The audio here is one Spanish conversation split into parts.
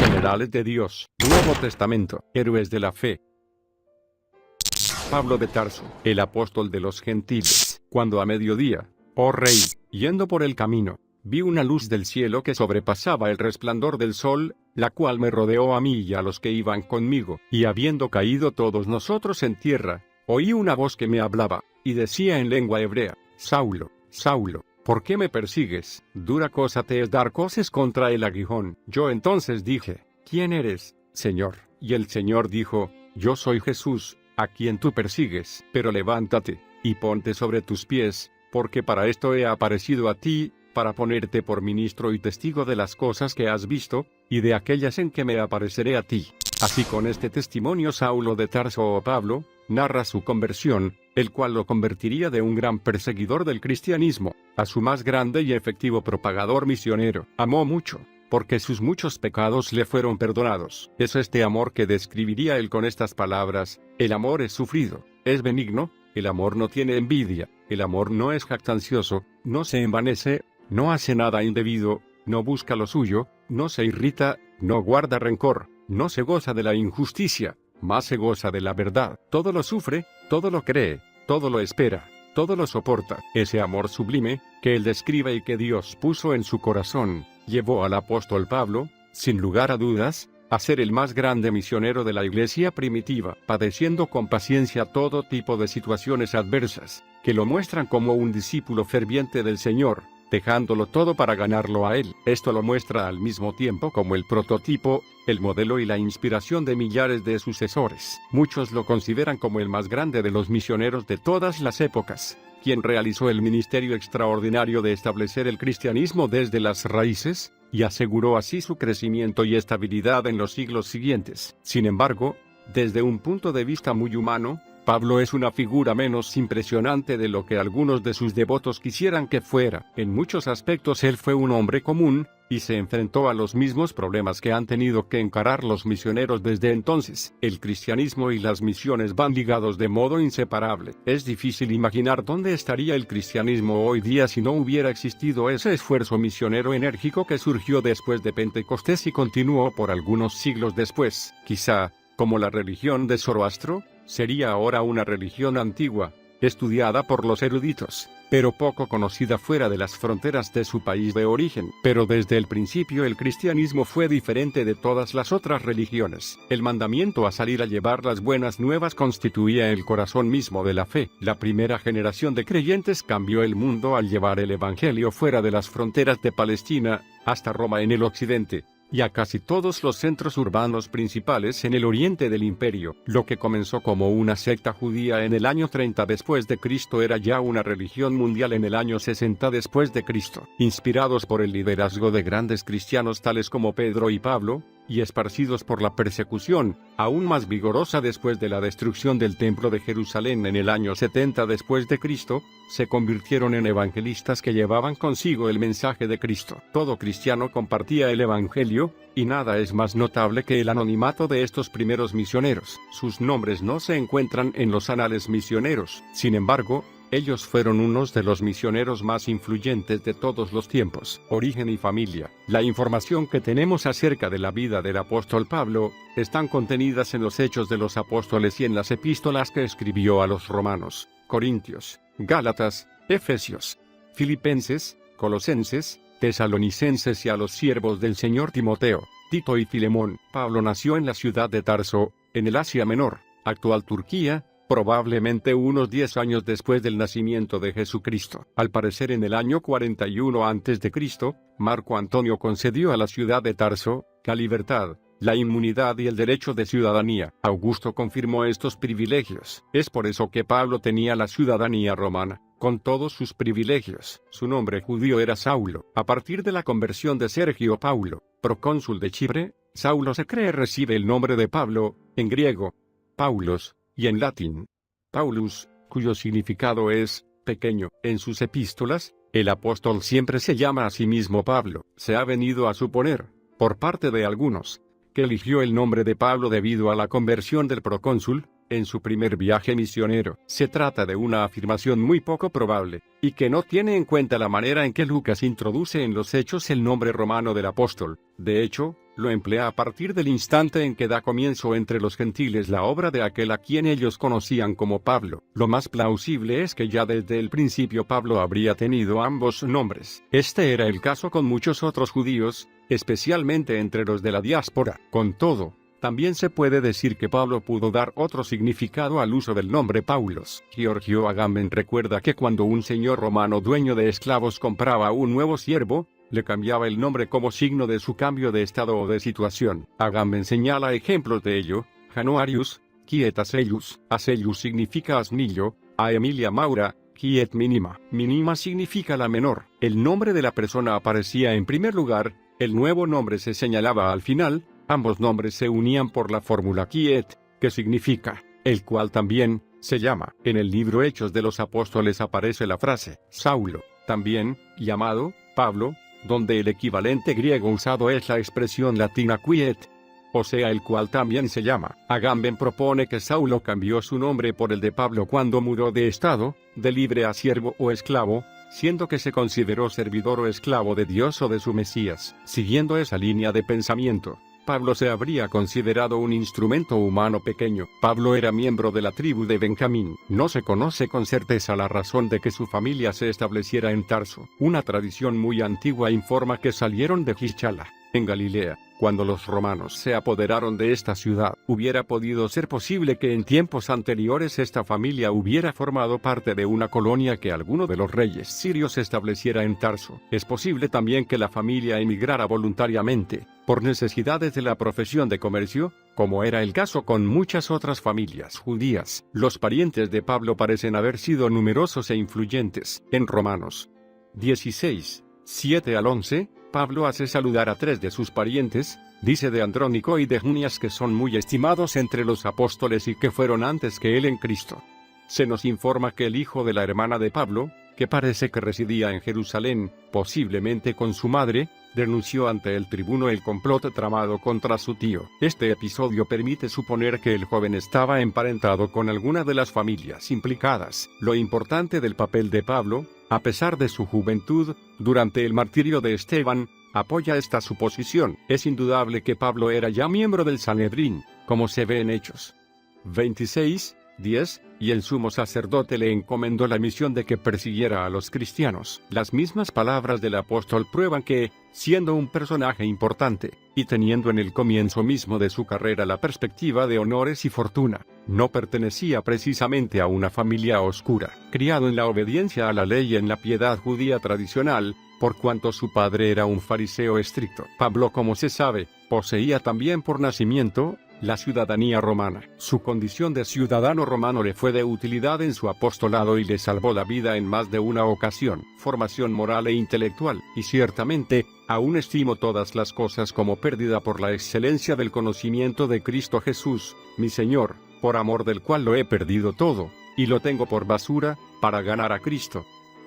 Generales de Dios, Nuevo Testamento, héroes de la fe. Pablo de Tarso, el apóstol de los gentiles. Cuando a mediodía, oh rey, yendo por el camino, vi una luz del cielo que sobrepasaba el resplandor del sol, la cual me rodeó a mí y a los que iban conmigo, y habiendo caído todos nosotros en tierra, oí una voz que me hablaba, y decía en lengua hebrea: Saulo, Saulo, ¿por qué me persigues? Dura cosa te es dar coces contra el aguijón. Yo entonces dije: ¿Quién eres, Señor? Y el Señor dijo: Yo soy Jesús, a quien tú persigues. Pero levántate, y ponte sobre tus pies, porque para esto he aparecido a ti, para ponerte por ministro y testigo de las cosas que has visto, y de aquellas en que me apareceré a ti. Así con este testimonio Saulo de Tarso o Pablo, narra su conversión, el cual lo convertiría de un gran perseguidor del cristianismo, a su más grande y efectivo propagador misionero. Amó mucho, porque sus muchos pecados le fueron perdonados. Es este amor que describiría él con estas palabras: el amor es sufrido, es benigno, el amor no tiene envidia, el amor no es jactancioso, no se envanece, no hace nada indebido, no busca lo suyo, no se irrita, no guarda rencor, no se goza de la injusticia, más se goza de la verdad. Todo lo sufre, todo lo cree, todo lo espera, todo lo soporta. Ese amor sublime, que él describe y que Dios puso en su corazón, llevó al apóstol Pablo, sin lugar a dudas, a ser el más grande misionero de la iglesia primitiva, padeciendo con paciencia todo tipo de situaciones adversas, que lo muestran como un discípulo ferviente del Señor, dejándolo todo para ganarlo a él. Esto lo muestra al mismo tiempo como el prototipo, el modelo y la inspiración de millares de sucesores. Muchos lo consideran como el más grande de los misioneros de todas las épocas, quien realizó el ministerio extraordinario de establecer el cristianismo desde las raíces, y aseguró así su crecimiento y estabilidad en los siglos siguientes. Sin embargo, desde un punto de vista muy humano, Pablo es una figura menos impresionante de lo que algunos de sus devotos quisieran que fuera. En muchos aspectos él fue un hombre común, y se enfrentó a los mismos problemas que han tenido que encarar los misioneros desde entonces. El cristianismo y las misiones van ligados de modo inseparable. Es difícil imaginar dónde estaría el cristianismo hoy día si no hubiera existido ese esfuerzo misionero enérgico que surgió después de Pentecostés y continuó por algunos siglos después. Quizá, como la religión de Zoroastro, sería ahora una religión antigua, estudiada por los eruditos, pero poco conocida fuera de las fronteras de su país de origen. Pero desde el principio el cristianismo fue diferente de todas las otras religiones. El mandamiento a salir a llevar las buenas nuevas constituía el corazón mismo de la fe. La primera generación de creyentes cambió el mundo al llevar el evangelio fuera de las fronteras de Palestina, hasta Roma en el occidente, y a casi todos los centros urbanos principales en el oriente del imperio. Lo que comenzó como una secta judía en el año 30 después de Cristo era ya una religión mundial en el año 60 después de Cristo. Inspirados por el liderazgo de grandes cristianos tales como Pedro y Pablo, y esparcidos por la persecución, aún más vigorosa después de la destrucción del templo de Jerusalén en el año 70 después de Cristo, se convirtieron en evangelistas que llevaban consigo el mensaje de Cristo. Todo cristiano compartía el evangelio, y nada es más notable que el anonimato de estos primeros misioneros. Sus nombres no se encuentran en los anales misioneros. Sin embargo, ellos fueron unos de los misioneros más influyentes de todos los tiempos. Origen y familia. La información que tenemos acerca de la vida del apóstol Pablo, están contenidas en los Hechos de los Apóstoles y en las epístolas que escribió a los romanos, Corintios, Gálatas, Efesios, Filipenses, Colosenses, Tesalonicenses y a los siervos del Señor Timoteo, Tito y Filemón. Pablo nació en la ciudad de Tarso, en el Asia Menor, actual Turquía, probablemente unos 10 años después del nacimiento de Jesucristo. Al parecer en el año 41 a.C., Marco Antonio concedió a la ciudad de Tarso la libertad, la inmunidad y el derecho de ciudadanía. Augusto confirmó estos privilegios. Es por eso que Pablo tenía la ciudadanía romana, con todos sus privilegios. Su nombre judío era Saulo. A partir de la conversión de Sergio Paulo, procónsul de Chipre, Saulo se cree recibe el nombre de Pablo, en griego, Paulos, y en latín, Paulus, cuyo significado es pequeño. En sus epístolas, el apóstol siempre se llama a sí mismo Pablo. Se ha venido a suponer, por parte de algunos, que eligió el nombre de Pablo debido a la conversión del procónsul, en su primer viaje misionero. Se trata de una afirmación muy poco probable, y que no tiene en cuenta la manera en que Lucas introduce en los Hechos el nombre romano del apóstol. De hecho, lo emplea a partir del instante en que da comienzo entre los gentiles la obra de aquel a quien ellos conocían como Pablo. Lo más plausible es que ya desde el principio Pablo habría tenido ambos nombres. Este era el caso con muchos otros judíos, especialmente entre los de la diáspora. Con todo, también se puede decir que Pablo pudo dar otro significado al uso del nombre Paulos. Giorgio Agamben recuerda que cuando un señor romano dueño de esclavos compraba un nuevo siervo, le cambiaba el nombre como signo de su cambio de estado o de situación. Agamben señala ejemplos de ello: Januarius, quiet Asellus. Asellus significa asnillo; a Emilia Maura, quiet minima. Minima significa la menor. El nombre de la persona aparecía en primer lugar, el nuevo nombre se señalaba al final, ambos nombres se unían por la fórmula quiet, que significa, el cual también, se llama. En el libro Hechos de los Apóstoles aparece la frase, Saulo, también, llamado, Pablo, donde el equivalente griego usado es la expresión latina quiet, o sea, el cual también se llama. Agamben propone que Saulo cambió su nombre por el de Pablo cuando mudó de estado, de libre a siervo o esclavo, siendo que se consideró servidor o esclavo de Dios o de su Mesías. Siguiendo esa línea de pensamiento, Pablo se habría considerado un instrumento humano pequeño. Pablo era miembro de la tribu de Benjamín. No se conoce con certeza la razón de que su familia se estableciera en Tarso. Una tradición muy antigua informa que salieron de Gischala, en Galilea, cuando los romanos se apoderaron de esta ciudad. Hubiera podido ser posible que en tiempos anteriores esta familia hubiera formado parte de una colonia que alguno de los reyes sirios estableciera en Tarso. Es posible también que la familia emigrara voluntariamente, por necesidades de la profesión de comercio, como era el caso con muchas otras familias judías. Los parientes de Pablo parecen haber sido numerosos e influyentes. En Romanos 16, 7 al 11, Pablo hace saludar a 3 de sus parientes, dice de Andrónico y de Junias que son muy estimados entre los apóstoles y que fueron antes que él en Cristo. Se nos informa que el hijo de la hermana de Pablo, que parece que residía en Jerusalén, posiblemente con su madre, denunció ante el tribuno el complot tramado contra su tío. Este episodio permite suponer que el joven estaba emparentado con alguna de las familias implicadas. Lo importante del papel de Pablo, a pesar de su juventud, durante el martirio de Esteban, apoya esta suposición. Es indudable que Pablo era ya miembro del Sanedrín, como se ve en Hechos 26, 10, y el sumo sacerdote le encomendó la misión de que persiguiera a los cristianos. Las mismas palabras del apóstol prueban que, siendo un personaje importante, y teniendo en el comienzo mismo de su carrera la perspectiva de honores y fortuna, no pertenecía precisamente a una familia oscura. Criado en la obediencia a la ley y en la piedad judía tradicional, por cuanto su padre era un fariseo estricto. Pablo, como se sabe, poseía también por nacimiento la ciudadanía romana. Su condición de ciudadano romano le fue de utilidad en su apostolado y le salvó la vida en más de una ocasión. Formación moral e intelectual, y ciertamente, aún estimo todas las cosas como pérdida por la excelencia del conocimiento de Cristo Jesús, mi Señor, por amor del cual lo he perdido todo, y lo tengo por basura, para ganar a Cristo.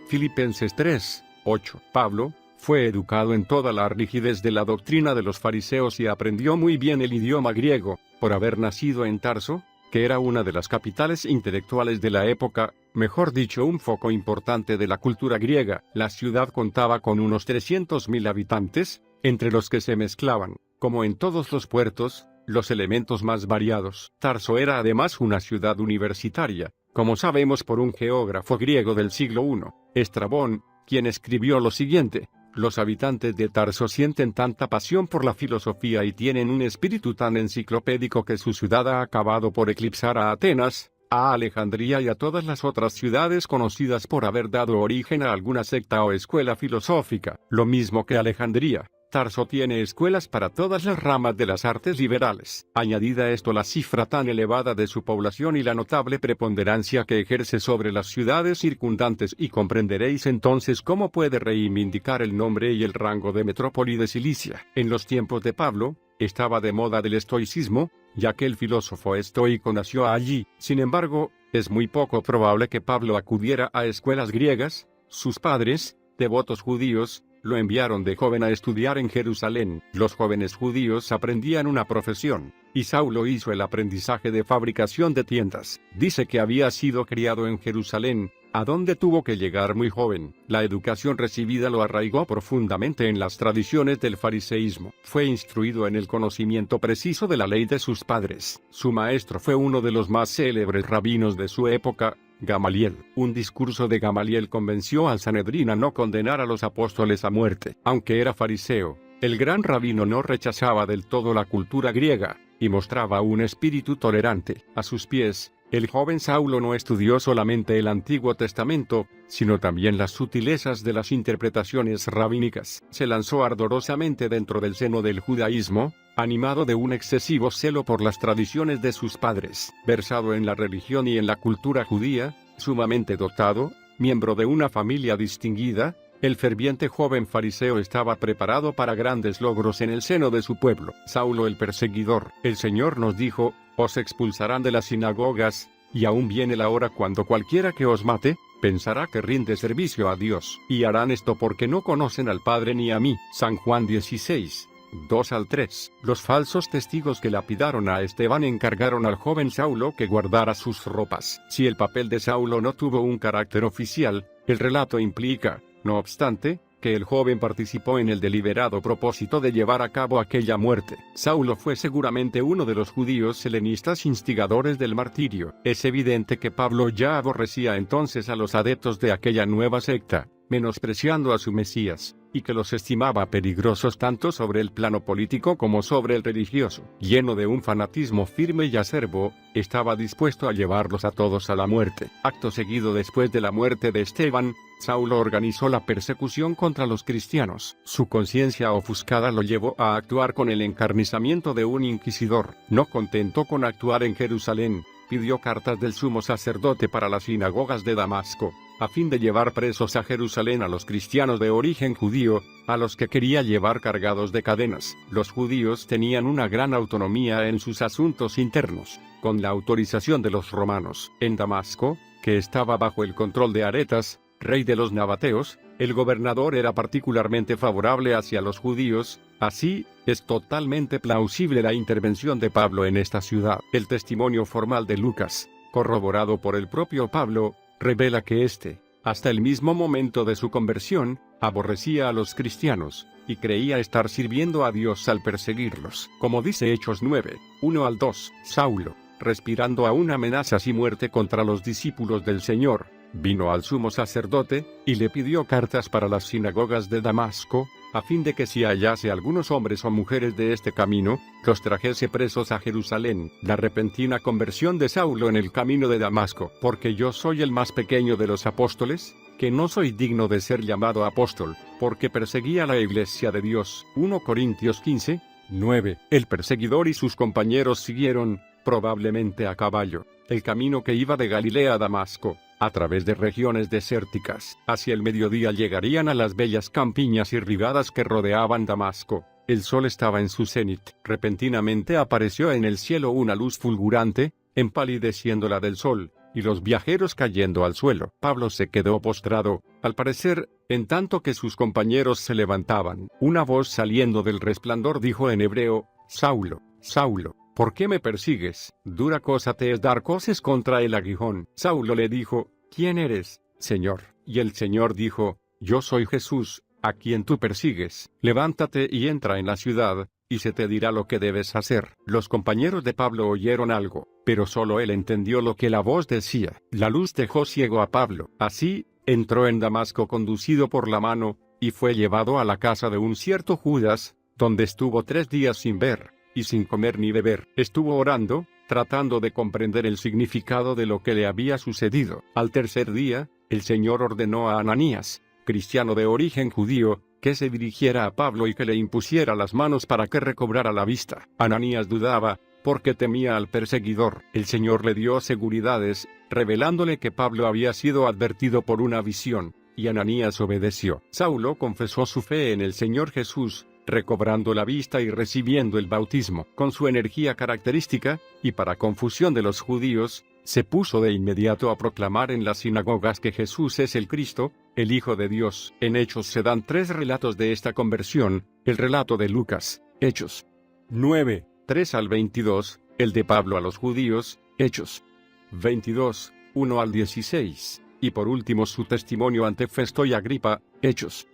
Filipenses 3, 8. Pablo fue educado en toda la rigidez de la doctrina de los fariseos y aprendió muy bien el idioma griego, por haber nacido en Tarso, que era una de las capitales intelectuales de la época, mejor dicho, un foco importante de la cultura griega. La ciudad contaba con unos 300.000 habitantes, entre los que se mezclaban, como en todos los puertos, los elementos más variados. Tarso era además una ciudad universitaria, como sabemos por un geógrafo griego del siglo I, Estrabón, quien escribió lo siguiente: los habitantes de Tarso sienten tanta pasión por la filosofía y tienen un espíritu tan enciclopédico que su ciudad ha acabado por eclipsar a Atenas, a Alejandría y a todas las otras ciudades conocidas por haber dado origen a alguna secta o escuela filosófica. Lo mismo que Alejandría, Tarso tiene escuelas para todas las ramas de las artes liberales. Añadida a esto la cifra tan elevada de su población y la notable preponderancia que ejerce sobre las ciudades circundantes, y comprenderéis entonces cómo puede reivindicar el nombre y el rango de metrópoli de Cilicia. En los tiempos de Pablo, estaba de moda del estoicismo, ya que el filósofo estoico nació allí. Sin embargo, es muy poco probable que Pablo acudiera a escuelas griegas. Sus padres, devotos judíos, lo enviaron de joven a estudiar en Jerusalén. Los jóvenes judíos aprendían una profesión, y Saulo hizo el aprendizaje de fabricación de tiendas. Dice que había sido criado en Jerusalén, a donde tuvo que llegar muy joven. La educación recibida lo arraigó profundamente en las tradiciones del fariseísmo. Fue instruido en el conocimiento preciso de la ley de sus padres. Su maestro fue uno de los más célebres rabinos de su época, Gamaliel. Un discurso de Gamaliel convenció al Sanedrín a no condenar a los apóstoles a muerte. Aunque era fariseo, el gran rabino no rechazaba del todo la cultura griega, y mostraba un espíritu tolerante. A sus pies, el joven Saulo no estudió solamente el Antiguo Testamento, sino también las sutilezas de las interpretaciones rabínicas. Se lanzó ardorosamente dentro del seno del judaísmo, animado de un excesivo celo por las tradiciones de sus padres. Versado en la religión y en la cultura judía, sumamente dotado, miembro de una familia distinguida, el ferviente joven fariseo estaba preparado para grandes logros en el seno de su pueblo. Saulo el perseguidor. El Señor nos dijo: os expulsarán de las sinagogas, y aún viene la hora cuando cualquiera que os mate, pensará que rinde servicio a Dios. Y harán esto porque no conocen al Padre ni a mí. San Juan 16. 2 al 3. Los falsos testigos que lapidaron a Esteban encargaron al joven Saulo que guardara sus ropas. Si el papel de Saulo no tuvo un carácter oficial, el relato implica, no obstante, que el joven participó en el deliberado propósito de llevar a cabo aquella muerte. Saulo fue seguramente uno de los judíos helenistas instigadores del martirio. Es evidente que Pablo ya aborrecía entonces a los adeptos de aquella nueva secta, menospreciando a su Mesías, y que los estimaba peligrosos tanto sobre el plano político como sobre el religioso. Lleno de un fanatismo firme y acerbo, estaba dispuesto a llevarlos a todos a la muerte. Acto seguido después de la muerte de Esteban, Saulo organizó la persecución contra los cristianos. Su conciencia ofuscada lo llevó a actuar con el encarnizamiento de un inquisidor. No contento con actuar en Jerusalén, pidió cartas del sumo sacerdote para las sinagogas de Damasco, a fin de llevar presos a Jerusalén a los cristianos de origen judío, a los que quería llevar cargados de cadenas. Los judíos tenían una gran autonomía en sus asuntos internos, con la autorización de los romanos. En Damasco, que estaba bajo el control de Aretas, rey de los nabateos, el gobernador era particularmente favorable hacia los judíos. Así, es totalmente plausible la intervención de Pablo en esta ciudad. El testimonio formal de Lucas, corroborado por el propio Pablo, revela que éste, hasta el mismo momento de su conversión, aborrecía a los cristianos, y creía estar sirviendo a Dios al perseguirlos. Como dice Hechos 9, 1 al 2, Saulo, respirando aún amenazas y muerte contra los discípulos del Señor, vino al sumo sacerdote, y le pidió cartas para las sinagogas de Damasco, a fin de que si hallase algunos hombres o mujeres de este camino, los trajese presos a Jerusalén. La repentina conversión de Saulo en el camino de Damasco. Porque yo soy el más pequeño de los apóstoles, que no soy digno de ser llamado apóstol, porque perseguía la iglesia de Dios. 1 Corintios 15, 9. El perseguidor y sus compañeros siguieron, probablemente a caballo, el camino que iba de Galilea a Damasco, a través de regiones desérticas. Hacia el mediodía llegarían a las bellas campiñas irrigadas que rodeaban Damasco. El sol estaba en su cenit. Repentinamente apareció en el cielo una luz fulgurante, empalideciendo la del sol, y los viajeros cayendo al suelo. Pablo se quedó postrado, al parecer, en tanto que sus compañeros se levantaban. Una voz saliendo del resplandor dijo en hebreo: Saulo, Saulo, ¿por qué me persigues? Dura cosa te es dar coces contra el aguijón. Saulo le dijo: ¿quién eres, Señor? Y el Señor dijo: yo soy Jesús, a quien tú persigues. Levántate y entra en la ciudad, y se te dirá lo que debes hacer. Los compañeros de Pablo oyeron algo, pero solo él entendió lo que la voz decía. La luz dejó ciego a Pablo. Así, entró en Damasco conducido por la mano, y fue llevado a la casa de un cierto Judas, donde estuvo 3 días sin ver, y sin comer ni beber. Estuvo orando, tratando de comprender el significado de lo que le había sucedido. Al tercer día, el Señor ordenó a Ananías, cristiano de origen judío, que se dirigiera a Pablo y que le impusiera las manos para que recobrara la vista. Ananías dudaba, porque temía al perseguidor. El Señor le dio seguridades, revelándole que Pablo había sido advertido por una visión, y Ananías obedeció. Saulo confesó su fe en el Señor Jesús, recobrando la vista y recibiendo el bautismo. Con su energía característica, y para confusión de los judíos, se puso de inmediato a proclamar en las sinagogas que Jesús es el Cristo, el Hijo de Dios. En Hechos se dan 3 relatos de esta conversión: el relato de Lucas, Hechos 9, 3 al 22, el de Pablo a los judíos, Hechos 22, 1 al 16, y por último su testimonio ante Festo y Agripa, Hechos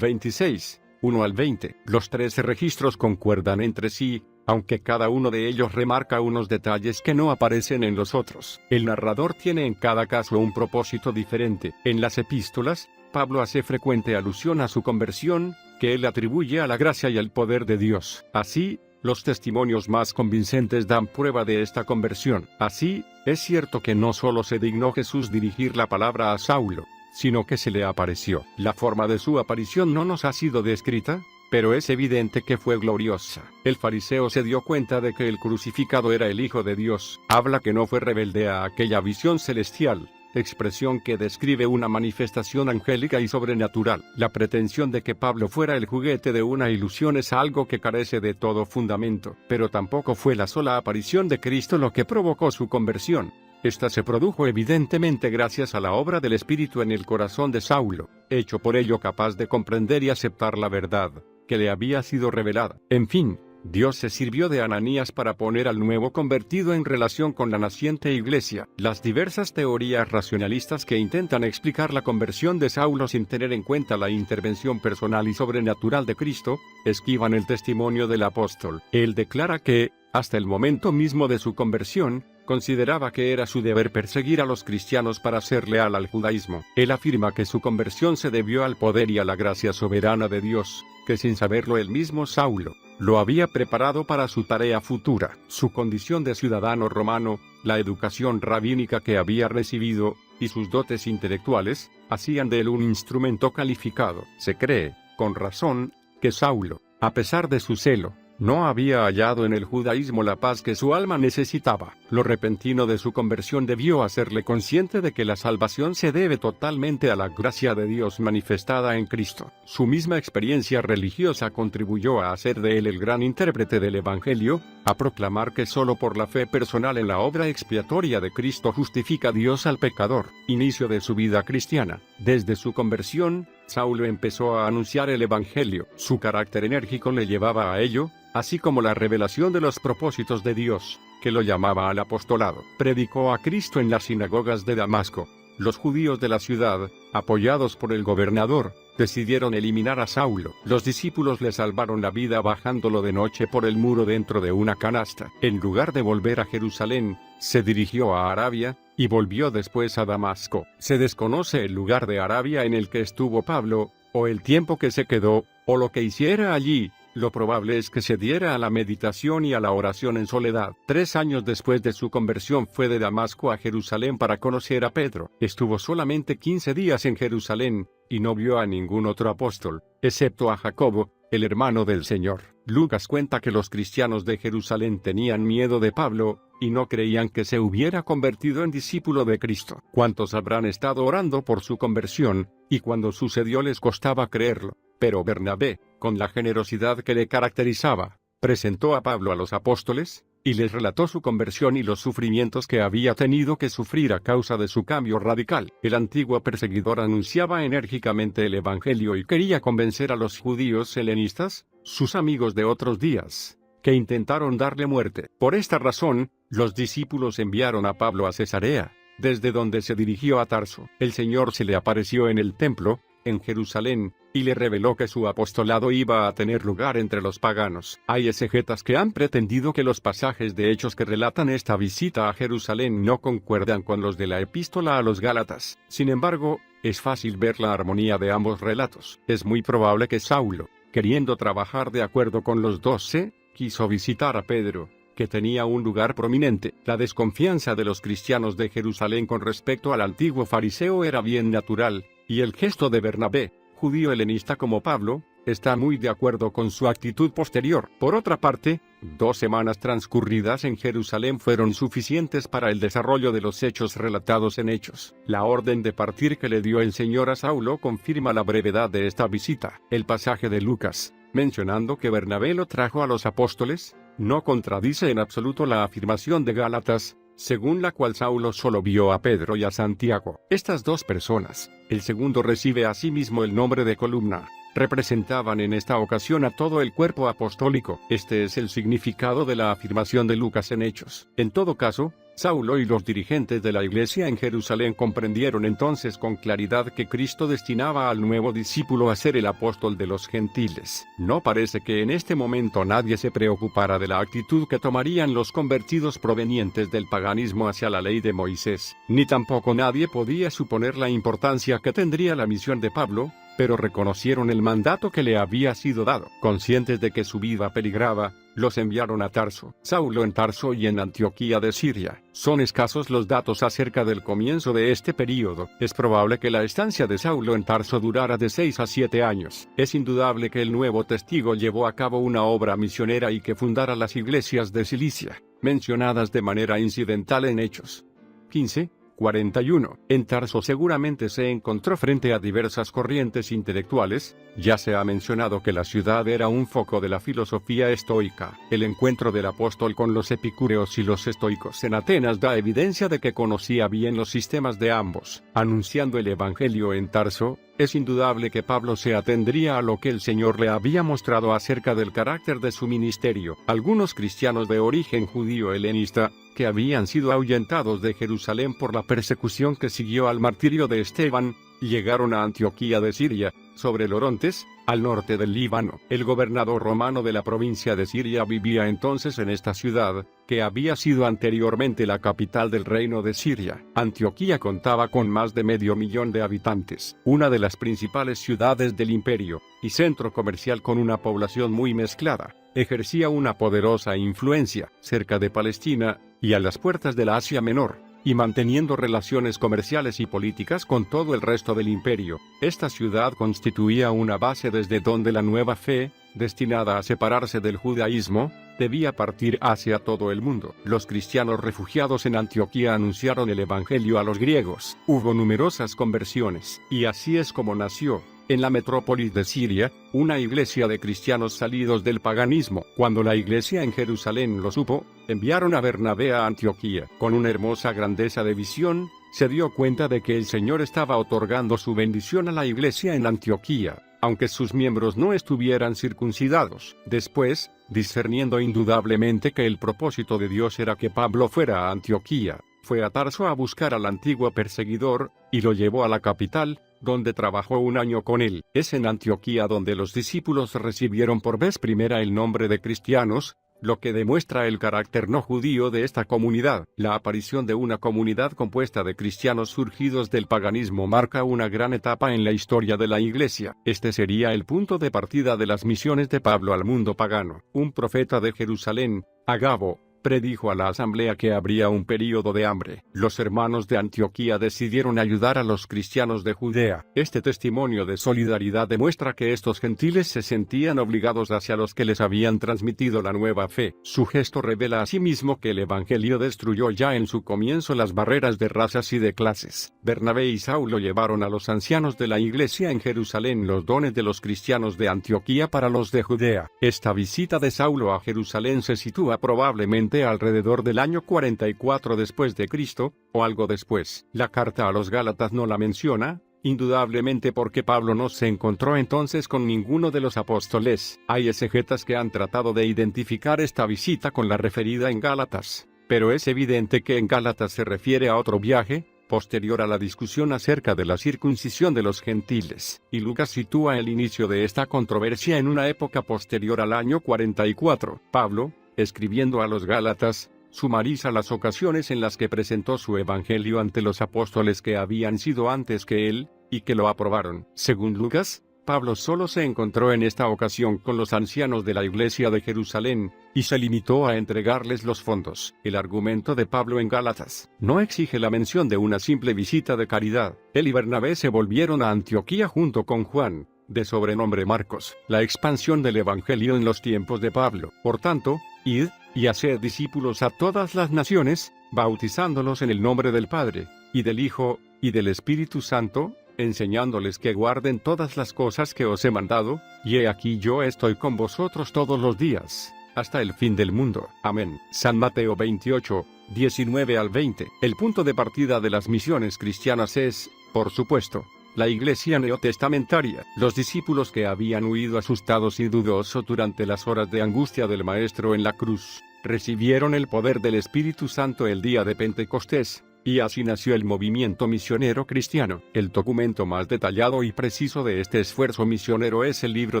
26, 1 al 20. Los 13 registros concuerdan entre sí, aunque cada uno de ellos remarca unos detalles que no aparecen en los otros. El narrador tiene en cada caso un propósito diferente. En las epístolas, Pablo hace frecuente alusión a su conversión, que él atribuye a la gracia y al poder de Dios. Así, los testimonios más convincentes dan prueba de esta conversión. Así, es cierto que no solo se dignó Jesús dirigir la palabra a Saulo, sino que se le apareció. La forma de su aparición no nos ha sido descrita, pero es evidente que fue gloriosa. El fariseo se dio cuenta de que el crucificado era el Hijo de Dios. Habla que no fue rebelde a aquella visión celestial, expresión que describe una manifestación angélica y sobrenatural. La pretensión de que Pablo fuera el juguete de una ilusión es algo que carece de todo fundamento, pero tampoco fue la sola aparición de Cristo lo que provocó su conversión. Esta se produjo evidentemente gracias a la obra del Espíritu en el corazón de Saulo, hecho por ello capaz de comprender y aceptar la verdad que le había sido revelada. En fin, Dios se sirvió de Ananías para poner al nuevo convertido en relación con la naciente iglesia. Las diversas teorías racionalistas que intentan explicar la conversión de Saulo sin tener en cuenta la intervención personal y sobrenatural de Cristo, esquivan el testimonio del apóstol. Él declara que, hasta el momento mismo de su conversión, consideraba que era su deber perseguir a los cristianos para ser leal al judaísmo. Él afirma que su conversión se debió al poder y a la gracia soberana de Dios, que sin saberlo el mismo Saulo lo había preparado para su tarea futura. Su condición de ciudadano romano, la educación rabínica que había recibido, y sus dotes intelectuales, hacían de él un instrumento calificado. Se cree, con razón, que Saulo, a pesar de su celo, no había hallado en el judaísmo la paz que su alma necesitaba. Lo repentino de su conversión debió hacerle consciente de que la salvación se debe totalmente a la gracia de Dios manifestada en Cristo. Su misma experiencia religiosa contribuyó a hacer de él el gran intérprete del Evangelio, a proclamar que solo por la fe personal en la obra expiatoria de Cristo justifica Dios al pecador. Inicio de su vida cristiana. Desde su conversión, Saulo empezó a anunciar el Evangelio. Su carácter enérgico le llevaba a ello, así como la revelación de los propósitos de Dios, que lo llamaba al apostolado. Predicó a Cristo en las sinagogas de Damasco. Los judíos de la ciudad, apoyados por el gobernador, decidieron eliminar a Saulo. Los discípulos le salvaron la vida bajándolo de noche por el muro dentro de una canasta. En lugar de volver a Jerusalén, se dirigió a Arabia, y volvió después a Damasco. Se desconoce el lugar de Arabia en el que estuvo Pablo, o el tiempo que se quedó, o lo que hiciera allí. Lo probable es que se diera a la meditación y a la oración en soledad. 3 años después de su conversión fue de Damasco a Jerusalén para conocer a Pedro. Estuvo solamente 15 días en Jerusalén, y no vio a ningún otro apóstol, excepto a Jacobo, el hermano del Señor. Lucas cuenta que los cristianos de Jerusalén tenían miedo de Pablo, y no creían que se hubiera convertido en discípulo de Cristo. ¿Cuántos habrán estado orando por su conversión, y cuando sucedió les costaba creerlo? Pero Bernabé, con la generosidad que le caracterizaba, presentó a Pablo a los apóstoles, y les relató su conversión y los sufrimientos que había tenido que sufrir a causa de su cambio radical. El antiguo perseguidor anunciaba enérgicamente el Evangelio y quería convencer a los judíos helenistas, sus amigos de otros días, que intentaron darle muerte. Por esta razón, los discípulos enviaron a Pablo a Cesarea, desde donde se dirigió a Tarso. El Señor se le apareció en el templo, en Jerusalén, y le reveló que su apostolado iba a tener lugar entre los paganos. Hay exegetas que han pretendido que los pasajes de Hechos que relatan esta visita a Jerusalén no concuerdan con los de la epístola a los Gálatas. Sin embargo, es fácil ver la armonía de ambos relatos. Es muy probable que Saulo, queriendo trabajar de acuerdo con los 12, quiso visitar a Pedro, que tenía un lugar prominente. La desconfianza de los cristianos de Jerusalén con respecto al antiguo fariseo era bien natural, y el gesto de Bernabé, judío helenista como Pablo, está muy de acuerdo con su actitud posterior. Por otra parte, 2 semanas transcurridas en Jerusalén fueron suficientes para el desarrollo de los hechos relatados en Hechos. La orden de partir que le dio el Señor a Saulo confirma la brevedad de esta visita. El pasaje de Lucas, mencionando que Bernabé lo trajo a los apóstoles, no contradice en absoluto la afirmación de Gálatas, según la cual Saulo solo vio a Pedro y a Santiago. Estas 2 personas, el segundo recibe asimismo el nombre de columna, representaban en esta ocasión a todo el cuerpo apostólico. Este es el significado de la afirmación de Lucas en Hechos. En todo caso, Saulo y los dirigentes de la iglesia en Jerusalén comprendieron entonces con claridad que Cristo destinaba al nuevo discípulo a ser el apóstol de los gentiles. No parece que en este momento nadie se preocupara de la actitud que tomarían los convertidos provenientes del paganismo hacia la ley de Moisés, ni tampoco nadie podía suponer la importancia que tendría la misión de Pablo, pero reconocieron el mandato que le había sido dado. Conscientes de que su vida peligraba, los enviaron a Tarso. Saulo en Tarso y en Antioquía de Siria. Son escasos los datos acerca del comienzo de este período. Es probable que la estancia de Saulo en Tarso durara de 6 a 7 años. Es indudable que el nuevo testigo llevó a cabo una obra misionera y que fundara las iglesias de Cilicia, mencionadas de manera incidental en Hechos 15:41. En Tarso seguramente se encontró frente a diversas corrientes intelectuales. Ya se ha mencionado que la ciudad era un foco de la filosofía estoica. El encuentro del apóstol con los epicúreos y los estoicos en Atenas da evidencia de que conocía bien los sistemas de ambos. Anunciando el evangelio en Tarso, es indudable que Pablo se atendría a lo que el Señor le había mostrado acerca del carácter de su ministerio. Algunos cristianos de origen judío helenista, que habían sido ahuyentados de Jerusalén por la persecución que siguió al martirio de Esteban, llegaron a Antioquía de Siria, sobre el Orontes, al norte del Líbano. El gobernador romano de la provincia de Siria vivía entonces en esta ciudad, que había sido anteriormente la capital del reino de Siria. Antioquía contaba con más de 500,000 de habitantes, una de las principales ciudades del imperio, y centro comercial con una población muy mezclada. Ejercía una poderosa influencia cerca de Palestina, y a las puertas de la Asia Menor, y manteniendo relaciones comerciales y políticas con todo el resto del imperio. Esta ciudad constituía una base desde donde la nueva fe, destinada a separarse del judaísmo, debía partir hacia todo el mundo. Los cristianos refugiados en Antioquía anunciaron el evangelio a los griegos. Hubo numerosas conversiones, y así es como nació, en la metrópolis de Siria, una iglesia de cristianos salidos del paganismo. Cuando la iglesia en Jerusalén lo supo, enviaron a Bernabé a Antioquía. Con una hermosa grandeza de visión, se dio cuenta de que el Señor estaba otorgando su bendición a la iglesia en Antioquía, aunque sus miembros no estuvieran circuncidados. Después, discerniendo indudablemente que el propósito de Dios era que Pablo fuera a Antioquía, fue a Tarso a buscar al antiguo perseguidor, y lo llevó a la capital, donde trabajó 1 año con él. Es en Antioquía donde los discípulos recibieron por vez primera el nombre de cristianos, lo que demuestra el carácter no judío de esta comunidad. La aparición de una comunidad compuesta de cristianos surgidos del paganismo marca una gran etapa en la historia de la Iglesia. Este sería el punto de partida de las misiones de Pablo al mundo pagano. Un profeta de Jerusalén, Agabo, predijo a la asamblea que habría un período de hambre. Los hermanos de Antioquía decidieron ayudar a los cristianos de Judea. Este testimonio de solidaridad demuestra que estos gentiles se sentían obligados hacia los que les habían transmitido la nueva fe. Su gesto revela asimismo que el evangelio destruyó ya en su comienzo las barreras de razas y de clases. Bernabé y Saulo llevaron a los ancianos de la iglesia en Jerusalén los dones de los cristianos de Antioquía para los de Judea. Esta visita de Saulo a Jerusalén se sitúa probablemente alrededor del año 44 después de Cristo, o algo después. La carta a los Gálatas no la menciona, indudablemente porque Pablo no se encontró entonces con ninguno de los apóstoles. Hay exegetas que han tratado de identificar esta visita con la referida en Gálatas, pero es evidente que en Gálatas se refiere a otro viaje, posterior a la discusión acerca de la circuncisión de los gentiles, y Lucas sitúa el inicio de esta controversia en una época posterior al año 44. Pablo, escribiendo a los Gálatas, sumariza las ocasiones en las que presentó su evangelio ante los apóstoles que habían sido antes que él, y que lo aprobaron. Según Lucas, Pablo solo se encontró en esta ocasión con los ancianos de la iglesia de Jerusalén, y se limitó a entregarles los fondos. El argumento de Pablo en Gálatas no exige la mención de una simple visita de caridad. Él y Bernabé se volvieron a Antioquía junto con Juan, de sobrenombre Marcos, la expansión del evangelio en los tiempos de Pablo. Por tanto, id, y haced discípulos a todas las naciones, bautizándolos en el nombre del Padre, y del Hijo, y del Espíritu Santo, enseñándoles que guarden todas las cosas que os he mandado, y he aquí yo estoy con vosotros todos los días, hasta el fin del mundo. Amén. San Mateo 28, 19 al 20. El punto de partida de las misiones cristianas es, por supuesto, la iglesia neotestamentaria. Los discípulos que habían huido asustados y dudosos durante las horas de angustia del Maestro en la cruz, recibieron el poder del Espíritu Santo el día de Pentecostés, y así nació el movimiento misionero cristiano. El documento más detallado y preciso de este esfuerzo misionero es el libro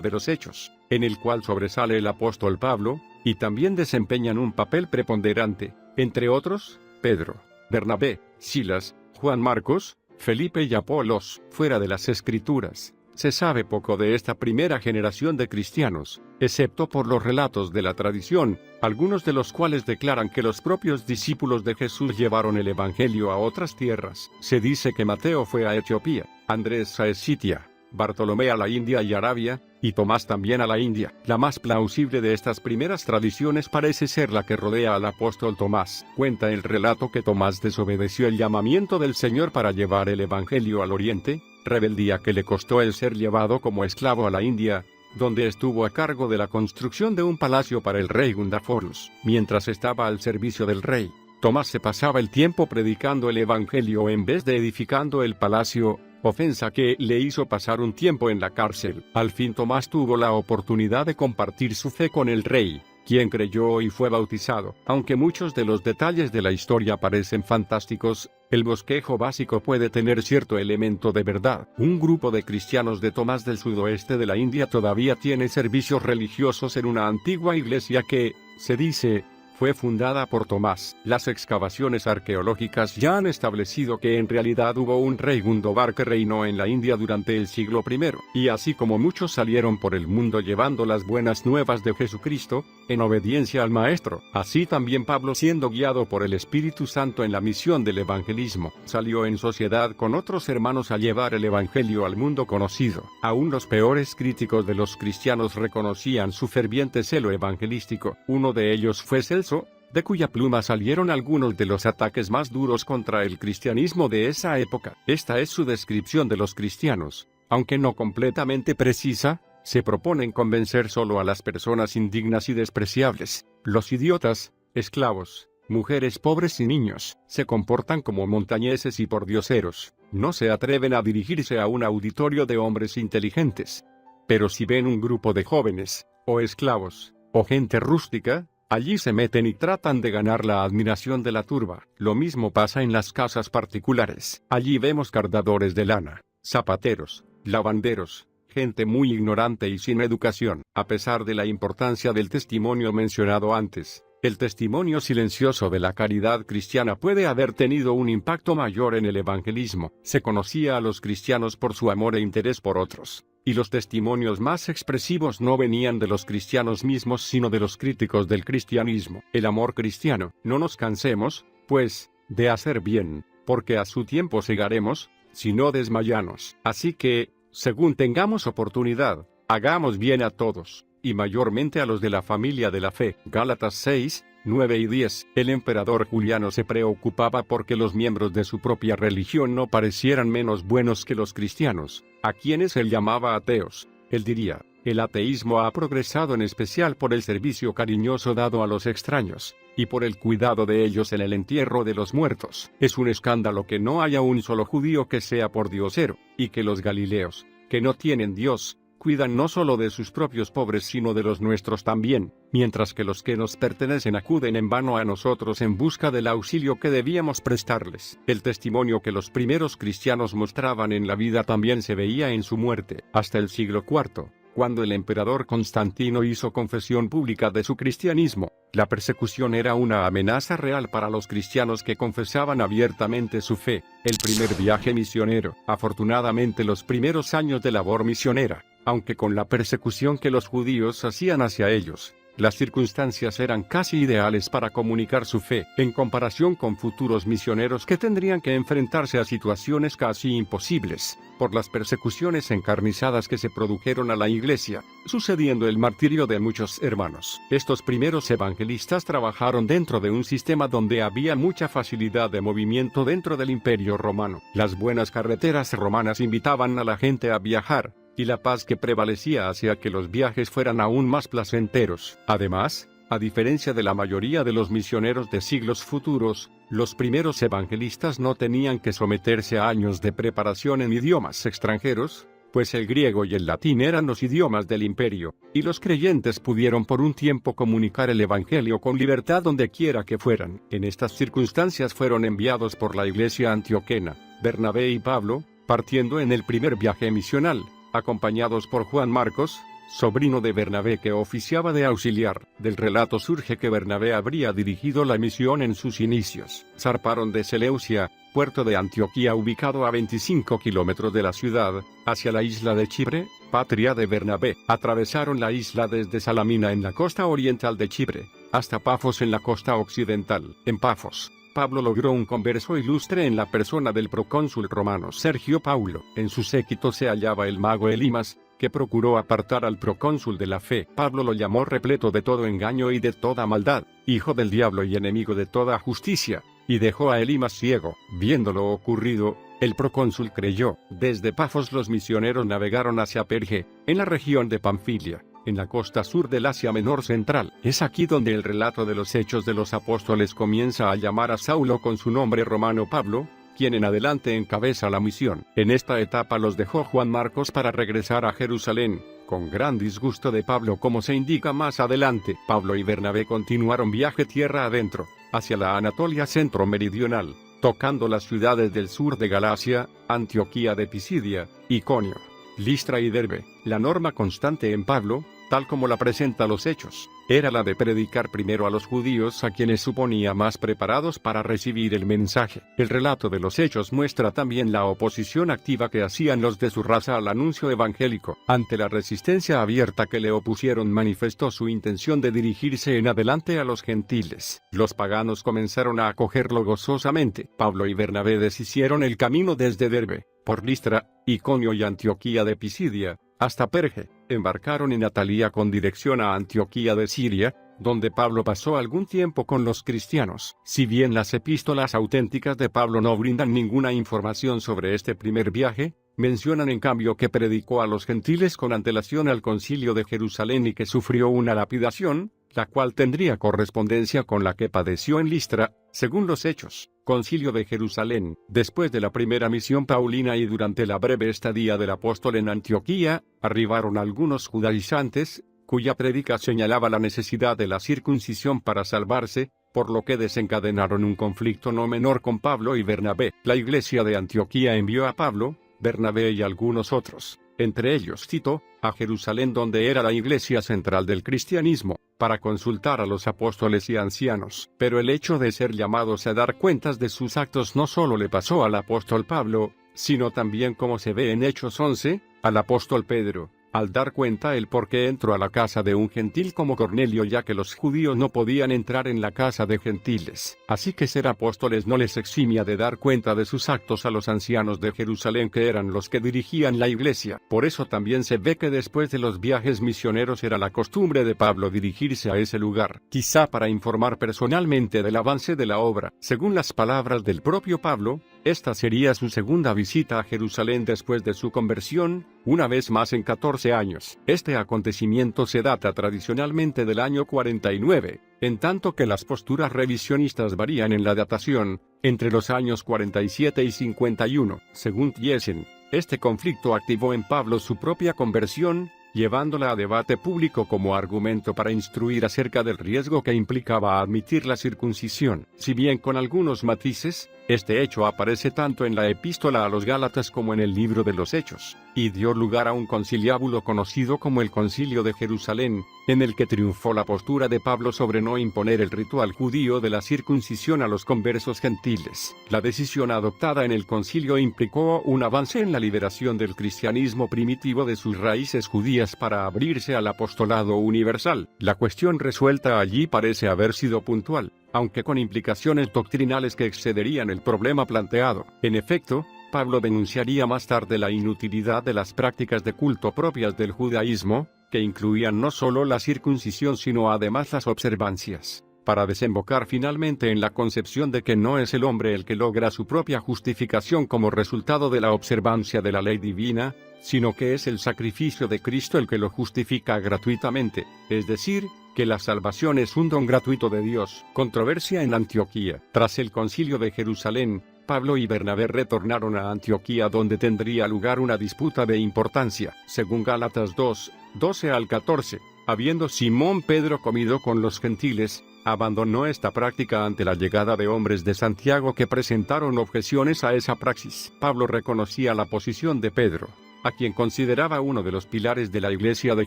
de los Hechos, en el cual sobresale el apóstol Pablo, y también desempeñan un papel preponderante, entre otros, Pedro, Bernabé, Silas, Juan Marcos, Felipe y Apolos. Fuera de las Escrituras, se sabe poco de esta primera generación de cristianos, excepto por los relatos de la tradición, algunos de los cuales declaran que los propios discípulos de Jesús llevaron el Evangelio a otras tierras. Se dice que Mateo fue a Etiopía, Andrés a Escitia, Bartolomé a la India y Arabia, y Tomás también a la India. La más plausible de estas primeras tradiciones parece ser la que rodea al apóstol Tomás. Cuenta el relato que Tomás desobedeció el llamamiento del Señor para llevar el Evangelio al Oriente, rebeldía que le costó el ser llevado como esclavo a la India, donde estuvo a cargo de la construcción de un palacio para el rey Gundaforus. Mientras estaba al servicio del rey, Tomás se pasaba el tiempo predicando el Evangelio en vez de edificando el palacio, ofensa que le hizo pasar un tiempo en la cárcel. Al fin Tomás tuvo la oportunidad de compartir su fe con el rey, quien creyó y fue bautizado. Aunque muchos de los detalles de la historia parecen fantásticos, el bosquejo básico puede tener cierto elemento de verdad. Un grupo de cristianos de Tomás del sudoeste de la India todavía tiene servicios religiosos en una antigua iglesia que, se dice, fue fundada por Tomás. Las excavaciones arqueológicas ya han establecido que en realidad hubo un rey Gundobar que reinó en la India durante el siglo I, y así como muchos salieron por el mundo llevando las buenas nuevas de Jesucristo, en obediencia al Maestro, así también Pablo, siendo guiado por el Espíritu Santo en la misión del evangelismo, salió en sociedad con otros hermanos a llevar el Evangelio al mundo conocido. Aún los peores críticos de los cristianos reconocían su ferviente celo evangelístico. Uno de ellos fue Celso, de cuya pluma salieron algunos de los ataques más duros contra el cristianismo de esa época. Esta es su descripción de los cristianos, aunque no completamente precisa. Se proponen convencer solo a las personas indignas y despreciables, los idiotas, esclavos, mujeres pobres y niños. Se comportan como montañeses y pordioseros, no se atreven a dirigirse a un auditorio de hombres inteligentes. Pero si ven un grupo de jóvenes, o esclavos, o gente rústica, allí se meten y tratan de ganar la admiración de la turba. Lo mismo pasa en las casas particulares. Allí vemos cardadores de lana, zapateros, lavanderos, gente muy ignorante y sin educación. A pesar de la importancia del testimonio mencionado antes, el testimonio silencioso de la caridad cristiana puede haber tenido un impacto mayor en el evangelismo. Se conocía a los cristianos por su amor e interés por otros, y los testimonios más expresivos no venían de los cristianos mismos sino de los críticos del cristianismo. El amor cristiano. No nos cansemos, pues, de hacer bien, porque a su tiempo segaremos, si no desmayamos. Así que, según tengamos oportunidad, hagamos bien a todos, y mayormente a los de la familia de la fe. Gálatas 6, 9 y 10. El emperador Juliano se preocupaba porque los miembros de su propia religión no parecieran menos buenos que los cristianos, a quienes él llamaba ateos. Él diría: el ateísmo ha progresado en especial por el servicio cariñoso dado a los extraños, y por el cuidado de ellos en el entierro de los muertos. Es un escándalo que no haya un solo judío que sea pordiosero, y que los galileos, que no tienen Dios, cuidan no solo de sus propios pobres sino de los nuestros también, mientras que los que nos pertenecen acuden en vano a nosotros en busca del auxilio que debíamos prestarles. El testimonio que los primeros cristianos mostraban en la vida también se veía en su muerte. Hasta el siglo IV, cuando el emperador Constantino hizo confesión pública de su cristianismo, la persecución era una amenaza real para los cristianos que confesaban abiertamente su fe. El primer viaje misionero. Afortunadamente los primeros años de labor misionera, aunque con la persecución que los judíos hacían hacia ellos, las circunstancias eran casi ideales para comunicar su fe, en comparación con futuros misioneros que tendrían que enfrentarse a situaciones casi imposibles, por las persecuciones encarnizadas que se produjeron a la iglesia, sucediendo el martirio de muchos hermanos. Estos primeros evangelistas trabajaron dentro de un sistema donde había mucha facilidad de movimiento dentro del Imperio Romano. Las buenas carreteras romanas invitaban a la gente a viajar, y la paz que prevalecía hacía que los viajes fueran aún más placenteros. Además, A diferencia de la mayoría de los misioneros de siglos futuros, los primeros evangelistas no tenían que someterse a años de preparación en idiomas extranjeros, pues el griego y el latín eran los idiomas del imperio, y los creyentes pudieron por un tiempo comunicar el evangelio con libertad donde quiera que fueran. En estas circunstancias fueron enviados por la iglesia antioquena, Bernabé y Pablo, partiendo en el primer viaje misional, acompañados por Juan Marcos, sobrino de Bernabé que oficiaba de auxiliar. Del relato surge que Bernabé habría dirigido la misión en sus inicios. Zarparon de Seleucia, puerto de Antioquía ubicado a 25 kilómetros de la ciudad, hacia la isla de Chipre, patria de Bernabé. Atravesaron la isla desde Salamina en la costa oriental de Chipre, hasta Pafos en la costa occidental. En Pafos, Pablo logró un converso ilustre en la persona del procónsul romano Sergio Paulo. En su séquito se hallaba el mago Elimas, que procuró apartar al procónsul de la fe. Pablo lo llamó repleto de todo engaño y de toda maldad, hijo del diablo y enemigo de toda justicia, y dejó a Elimas ciego. Viendo lo ocurrido, el procónsul creyó. Desde Pafos los misioneros navegaron hacia Perge, en la región de Panfilia, en la costa sur del Asia Menor Central. Es aquí donde el relato de los Hechos de los Apóstoles comienza a llamar a Saulo con su nombre romano Pablo, quien en adelante encabeza la misión. En esta etapa los dejó Juan Marcos para regresar a Jerusalén, con gran disgusto de Pablo como se indica más adelante. Pablo y Bernabé continuaron viaje tierra adentro, hacia la Anatolia centro-meridional, tocando las ciudades del sur de Galacia, Antioquía de Pisidia, Iconio, Listra y Derbe. La norma constante en Pablo, tal como la presenta los Hechos, era la de predicar primero a los judíos a quienes suponía más preparados para recibir el mensaje. El relato de los Hechos muestra también la oposición activa que hacían los de su raza al anuncio evangélico. Ante la resistencia abierta que le opusieron, manifestó su intención de dirigirse en adelante a los gentiles. Los paganos comenzaron a acogerlo gozosamente. Pablo y Bernabé deshicieron el camino desde Derbe, por Listra, Iconio y Antioquía de Pisidia, hasta Perge. Embarcaron en Atalía con dirección a Antioquía de Siria, donde Pablo pasó algún tiempo con los cristianos. Si bien las epístolas auténticas de Pablo no brindan ninguna información sobre este primer viaje, mencionan en cambio que predicó a los gentiles con antelación al concilio de Jerusalén y que sufrió una lapidación, la cual tendría correspondencia con la que padeció en Listra, según los Hechos. Concilio de Jerusalén. Después de la primera misión paulina y durante la breve estadía del apóstol en Antioquía, arribaron algunos judaizantes, cuya prédica señalaba la necesidad de la circuncisión para salvarse, por lo que desencadenaron un conflicto no menor con Pablo y Bernabé. La iglesia de Antioquía envió a Pablo, Bernabé y algunos otros, entre ellos Tito, a Jerusalén, donde era la iglesia central del cristianismo, para consultar a los apóstoles y ancianos. Pero el hecho de ser llamados a dar cuentas de sus actos no solo le pasó al apóstol Pablo, sino también, como se ve en Hechos 11, al apóstol Pedro, al dar cuenta el por qué entró a la casa de un gentil como Cornelio, ya que los judíos no podían entrar en la casa de gentiles. Así que ser apóstoles no les eximia de dar cuenta de sus actos a los ancianos de Jerusalén, que eran los que dirigían la iglesia. Por eso también se ve que después de los viajes misioneros era la costumbre de Pablo dirigirse a ese lugar, quizá para informar personalmente del avance de la obra. Según las palabras del propio Pablo, esta sería su segunda visita a Jerusalén después de su conversión, una vez más en 14 años. Este acontecimiento se data tradicionalmente del año 49, en tanto que las posturas revisionistas varían en la datación, entre los años 47 y 51. Según Thiesen, este conflicto activó en Pablo su propia conversión, llevándola a debate público como argumento para instruir acerca del riesgo que implicaba admitir la circuncisión. Si bien con algunos matices, este hecho aparece tanto en la epístola a los Gálatas como en el libro de los Hechos, y dio lugar a un conciliábulo conocido como el Concilio de Jerusalén, en el que triunfó la postura de Pablo sobre no imponer el ritual judío de la circuncisión a los conversos gentiles. La decisión adoptada en el concilio implicó un avance en la liberación del cristianismo primitivo de sus raíces judías para abrirse al apostolado universal. La cuestión resuelta allí parece haber sido puntual, aunque con implicaciones doctrinales que excederían el problema planteado. En efecto, Pablo denunciaría más tarde la inutilidad de las prácticas de culto propias del judaísmo, que incluían no solo la circuncisión sino además las observancias, para desembocar finalmente en la concepción de que no es el hombre el que logra su propia justificación como resultado de la observancia de la ley divina, sino que es el sacrificio de Cristo el que lo justifica gratuitamente, es decir, que la salvación es un don gratuito de Dios. Controversia en Antioquía. Tras el concilio de Jerusalén, Pablo y Bernabé retornaron a Antioquía, donde tendría lugar una disputa de importancia. Según Gálatas 2, 12 al 14, habiendo Simón Pedro comido con los gentiles, abandonó esta práctica ante la llegada de hombres de Santiago que presentaron objeciones a esa praxis. Pablo reconocía la posición de Pedro, a quien consideraba uno de los pilares de la iglesia de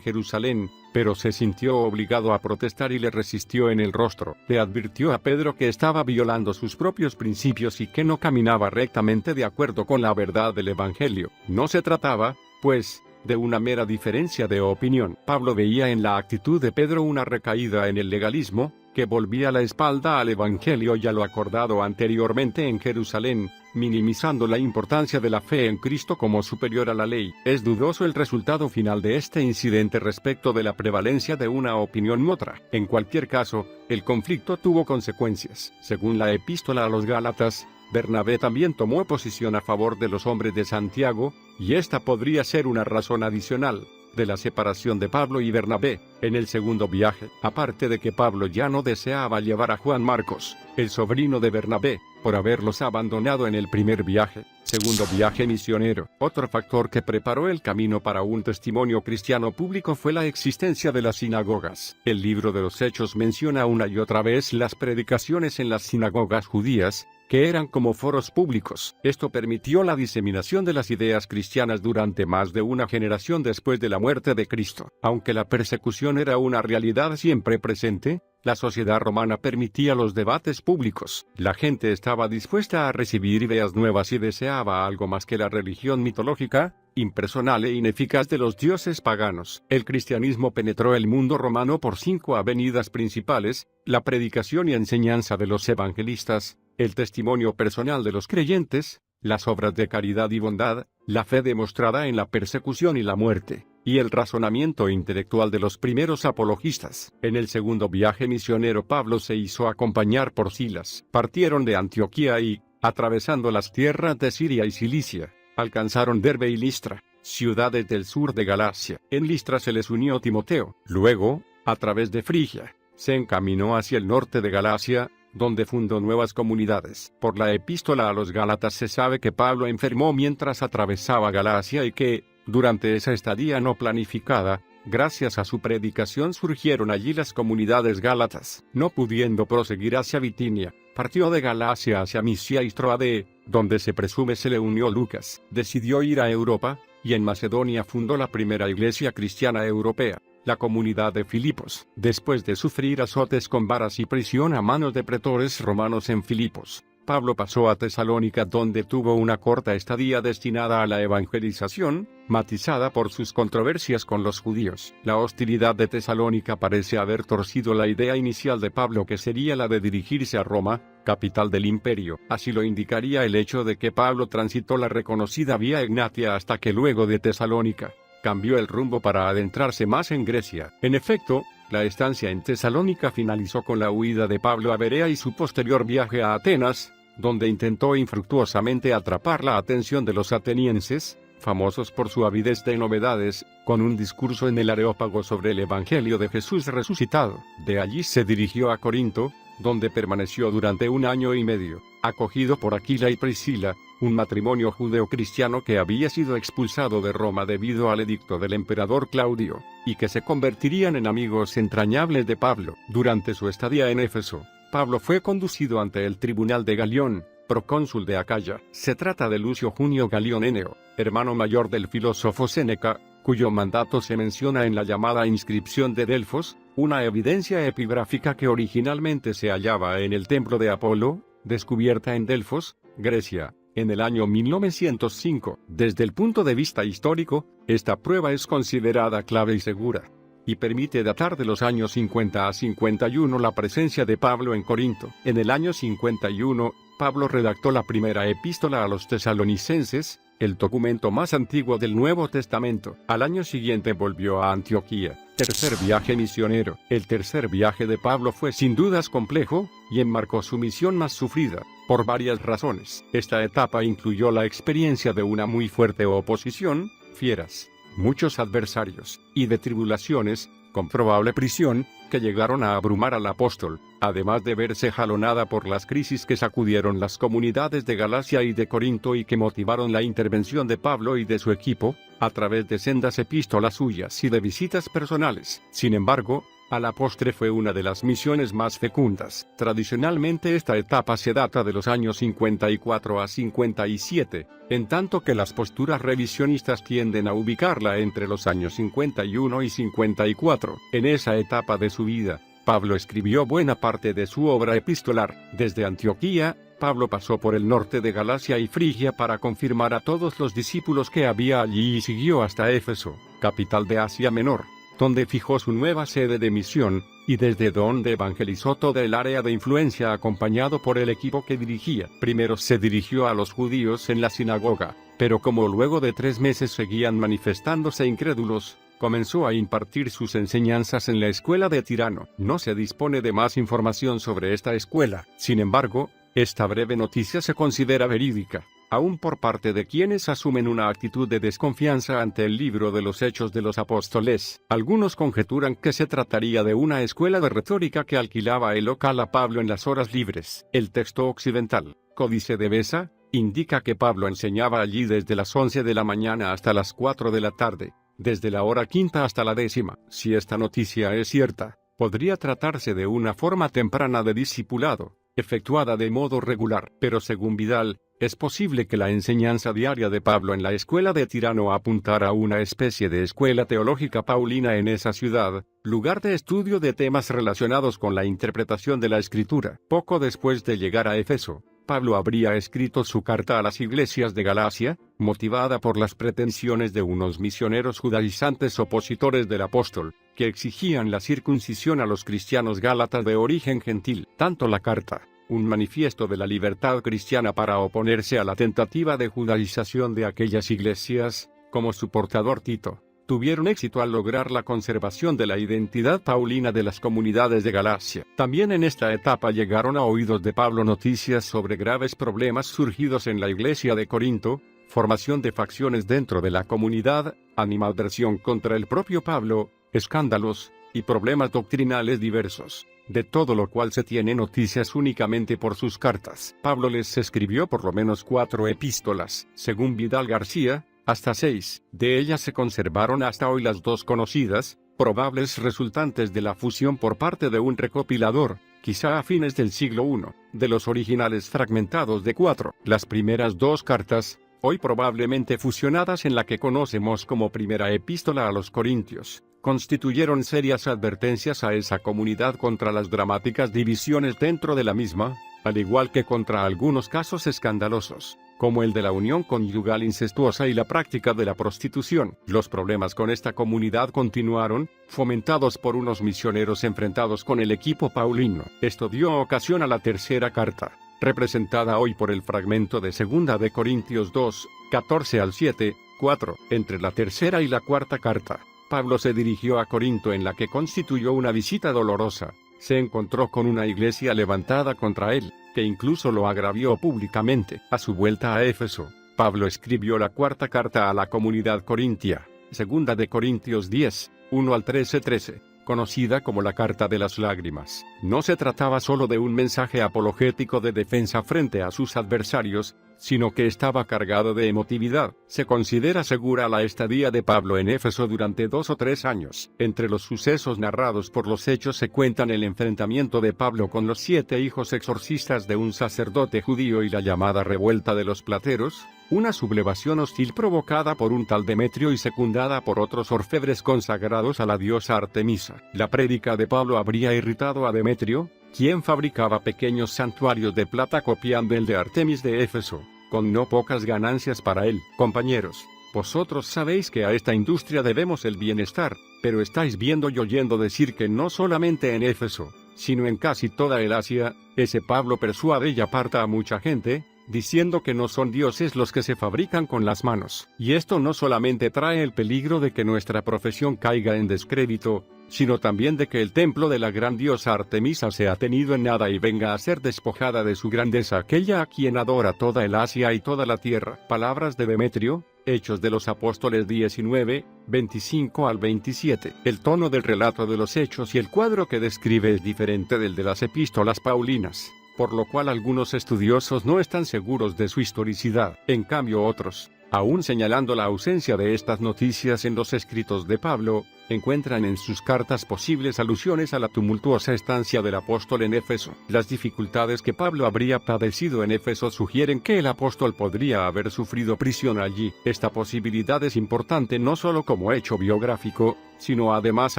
Jerusalén, pero se sintió obligado a protestar y le resistió en el rostro. Le advirtió a Pedro que estaba violando sus propios principios y que no caminaba rectamente de acuerdo con la verdad del Evangelio. No se trataba, pues, de una mera diferencia de opinión. Pablo veía en la actitud de Pedro una recaída en el legalismo, que volvía la espalda al Evangelio y a lo acordado anteriormente en Jerusalén, minimizando la importancia de la fe en Cristo como superior a la ley. Es dudoso el resultado final de este incidente respecto de la prevalencia de una opinión u otra. En cualquier caso, el conflicto tuvo consecuencias. Según la epístola a los Gálatas, Bernabé también tomó posición a favor de los hombres de Santiago, y esta podría ser una razón adicional de la separación de Pablo y Bernabé en el segundo viaje. Aparte de que Pablo ya no deseaba llevar a Juan Marcos, el sobrino de Bernabé, por haberlos abandonado en el primer viaje. Segundo viaje misionero. Otro factor que preparó el camino para un testimonio cristiano público fue la existencia de las sinagogas. El libro de los Hechos menciona una y otra vez las predicaciones en las sinagogas judías, que eran como foros públicos. Esto permitió la diseminación de las ideas cristianas durante más de una generación después de la muerte de Cristo. Aunque la persecución era una realidad siempre presente, la sociedad romana permitía los debates públicos. La gente estaba dispuesta a recibir ideas nuevas y deseaba algo más que la religión mitológica, impersonal e ineficaz de los dioses paganos. El cristianismo penetró el mundo romano por 5 avenidas principales: la predicación y enseñanza de los evangelistas, el testimonio personal de los creyentes, las obras de caridad y bondad, la fe demostrada en la persecución y la muerte, y el razonamiento intelectual de los primeros apologistas. En el segundo viaje misionero Pablo se hizo acompañar por Silas. Partieron de Antioquía y, atravesando las tierras de Siria y Cilicia, alcanzaron Derbe y Listra, ciudades del sur de Galacia. En Listra se les unió Timoteo. Luego, a través de Frigia, se encaminó hacia el norte de Galacia, donde fundó nuevas comunidades. Por la epístola a los Gálatas se sabe que Pablo enfermó mientras atravesaba Galacia y que, durante esa estadía no planificada, gracias a su predicación surgieron allí las comunidades gálatas. No pudiendo proseguir hacia Bitinia, partió de Galacia hacia Misia y Troade, donde se presume se le unió Lucas. Decidió ir a Europa, y en Macedonia fundó la primera iglesia cristiana europea, la comunidad de Filipos. Después de sufrir azotes con varas y prisión a manos de pretores romanos en Filipos, Pablo pasó a Tesalónica, donde tuvo una corta estadía destinada a la evangelización, matizada por sus controversias con los judíos. La hostilidad de Tesalónica parece haber torcido la idea inicial de Pablo, que sería la de dirigirse a Roma, capital del imperio. Así lo indicaría el hecho de que Pablo transitó la reconocida vía Egnatia hasta que luego de Tesalónica cambió el rumbo para adentrarse más en Grecia. En efecto, la estancia en Tesalónica finalizó con la huida de Pablo a Berea y su posterior viaje a Atenas, donde intentó infructuosamente atrapar la atención de los atenienses, famosos por su avidez de novedades, con un discurso en el Areópago sobre el Evangelio de Jesús resucitado. De allí se dirigió a Corinto, donde permaneció durante 1 año y medio, acogido por Aquila y Priscila, un matrimonio judeo-cristiano que había sido expulsado de Roma debido al edicto del emperador Claudio, y que se convertirían en amigos entrañables de Pablo. Durante su estadía en Éfeso, Pablo fue conducido ante el tribunal de Galión, procónsul de Acaya. Se trata de Lucio Junio Galión Eneo, hermano mayor del filósofo Séneca, cuyo mandato se menciona en la llamada inscripción de Delfos, una evidencia epigráfica que originalmente se hallaba en el templo de Apolo, descubierta en Delfos, Grecia, en el año 1905. Desde el punto de vista histórico, esta prueba es considerada clave y segura, y permite datar de los años 50 a 51 la presencia de Pablo en Corinto. En el año 51, Pablo redactó la primera epístola a los tesalonicenses, el documento más antiguo del Nuevo Testamento. Al año siguiente volvió a Antioquía. Tercer viaje misionero. El tercer viaje de Pablo fue sin dudas complejo, y enmarcó su misión más sufrida, por varias razones. Esta etapa incluyó la experiencia de una muy fuerte oposición, fieras, muchos adversarios, y de tribulaciones, con probable prisión, que llegaron a abrumar al apóstol, además de verse jalonada por las crisis que sacudieron las comunidades de Galacia y de Corinto y que motivaron la intervención de Pablo y de su equipo, a través de sendas epístolas suyas y de visitas personales. Sin embargo, a la postre fue una de las misiones más fecundas. Tradicionalmente esta etapa se data de los años 54 a 57, en tanto que las posturas revisionistas tienden a ubicarla entre los años 51 y 54. En esa etapa de su vida, Pablo escribió buena parte de su obra epistolar. Desde Antioquía, Pablo pasó por el norte de Galacia y Frigia para confirmar a todos los discípulos que había allí y siguió hasta Éfeso, capital de Asia Menor, donde fijó su nueva sede de misión, y desde donde evangelizó toda el área de influencia acompañado por el equipo que dirigía. Primero se dirigió a los judíos en la sinagoga, pero como luego de 3 meses seguían manifestándose incrédulos, comenzó a impartir sus enseñanzas en la escuela de Tirano. No se dispone de más información sobre esta escuela. Sin embargo, esta breve noticia se considera verídica, aún por parte de quienes asumen una actitud de desconfianza ante el libro de los Hechos de los Apóstoles. Algunos conjeturan que se trataría de una escuela de retórica que alquilaba el local a Pablo en las horas libres. El texto occidental, Códice de Besa, indica que Pablo enseñaba allí desde las 11 de la mañana hasta las 4 de la tarde, desde la hora quinta hasta la 10ª. Si esta noticia es cierta, podría tratarse de una forma temprana de discipulado, efectuada de modo regular, pero según Vidal, es posible que la enseñanza diaria de Pablo en la escuela de Tirano apuntara a una especie de escuela teológica paulina en esa ciudad, lugar de estudio de temas relacionados con la interpretación de la Escritura. Poco después de llegar a Éfeso, Pablo habría escrito su carta a las iglesias de Galacia, motivada por las pretensiones de unos misioneros judaizantes opositores del apóstol, que exigían la circuncisión a los cristianos gálatas de origen gentil. Tanto la carta, un manifiesto de la libertad cristiana para oponerse a la tentativa de judaización de aquellas iglesias, como su portador Tito, tuvieron éxito al lograr la conservación de la identidad paulina de las comunidades de Galacia. También en esta etapa llegaron a oídos de Pablo noticias sobre graves problemas surgidos en la iglesia de Corinto, formación de facciones dentro de la comunidad, animadversión contra el propio Pablo, escándalos, y problemas doctrinales diversos, de todo lo cual se tiene noticias únicamente por sus cartas. Pablo les escribió por lo menos 4 epístolas, según Vidal García, hasta 6, de ellas se conservaron hasta hoy las 2 conocidas, probables resultantes de la fusión por parte de un recopilador, quizá a fines del siglo I, de los originales fragmentados de 4. Las primeras 2 cartas, hoy probablemente fusionadas en la que conocemos como primera epístola a los Corintios, constituyeron serias advertencias a esa comunidad contra las dramáticas divisiones dentro de la misma, al igual que contra algunos casos escandalosos, como el de la unión conyugal incestuosa y la práctica de la prostitución. Los problemas con esta comunidad continuaron, fomentados por unos misioneros enfrentados con el equipo paulino. Esto dio ocasión a la tercera carta, representada hoy por el fragmento de 2 de Corintios 2, 14 al 7, 4. Entre la tercera y la cuarta carta, Pablo se dirigió a Corinto, en la que constituyó una visita dolorosa. Se encontró con una iglesia levantada contra él, que incluso lo agravió públicamente. A su vuelta a Éfeso, Pablo escribió la cuarta carta a la comunidad corintia, 2 de Corintios 10, 1 al 13, conocida como la Carta de las Lágrimas. No se trataba solo de un mensaje apologético de defensa frente a sus adversarios, sino que estaba cargado de emotividad. Se considera segura la estadía de Pablo en Éfeso durante 2 o 3 años. Entre los sucesos narrados por los Hechos se cuentan el enfrentamiento de Pablo con los 7 hijos exorcistas de un sacerdote judío y la llamada revuelta de los plateros, una sublevación hostil provocada por un tal Demetrio y secundada por otros orfebres consagrados a la diosa Artemisa. La prédica de Pablo habría irritado a Demetrio, quien fabricaba pequeños santuarios de plata copiando el de Artemis de Éfeso, con no pocas ganancias para él. Compañeros, vosotros sabéis que a esta industria debemos el bienestar, pero estáis viendo y oyendo decir que no solamente en Éfeso, sino en casi toda el Asia, ese Pablo persuade y aparta a mucha gente, diciendo que no son dioses los que se fabrican con las manos. Y esto no solamente trae el peligro de que nuestra profesión caiga en descrédito, sino también de que el templo de la gran diosa Artemisa sea tenido en nada y venga a ser despojada de su grandeza aquella a quien adora toda el Asia y toda la tierra. Palabras de Demetrio, Hechos de los Apóstoles 19, 25 al 27. El tono del relato de los hechos y el cuadro que describe es diferente del de las epístolas paulinas, por lo cual algunos estudiosos no están seguros de su historicidad. En cambio otros, aún señalando la ausencia de estas noticias en los escritos de Pablo, encuentran en sus cartas posibles alusiones a la tumultuosa estancia del apóstol en Éfeso. Las dificultades que Pablo habría padecido en Éfeso sugieren que el apóstol podría haber sufrido prisión allí. Esta posibilidad es importante no solo como hecho biográfico, sino además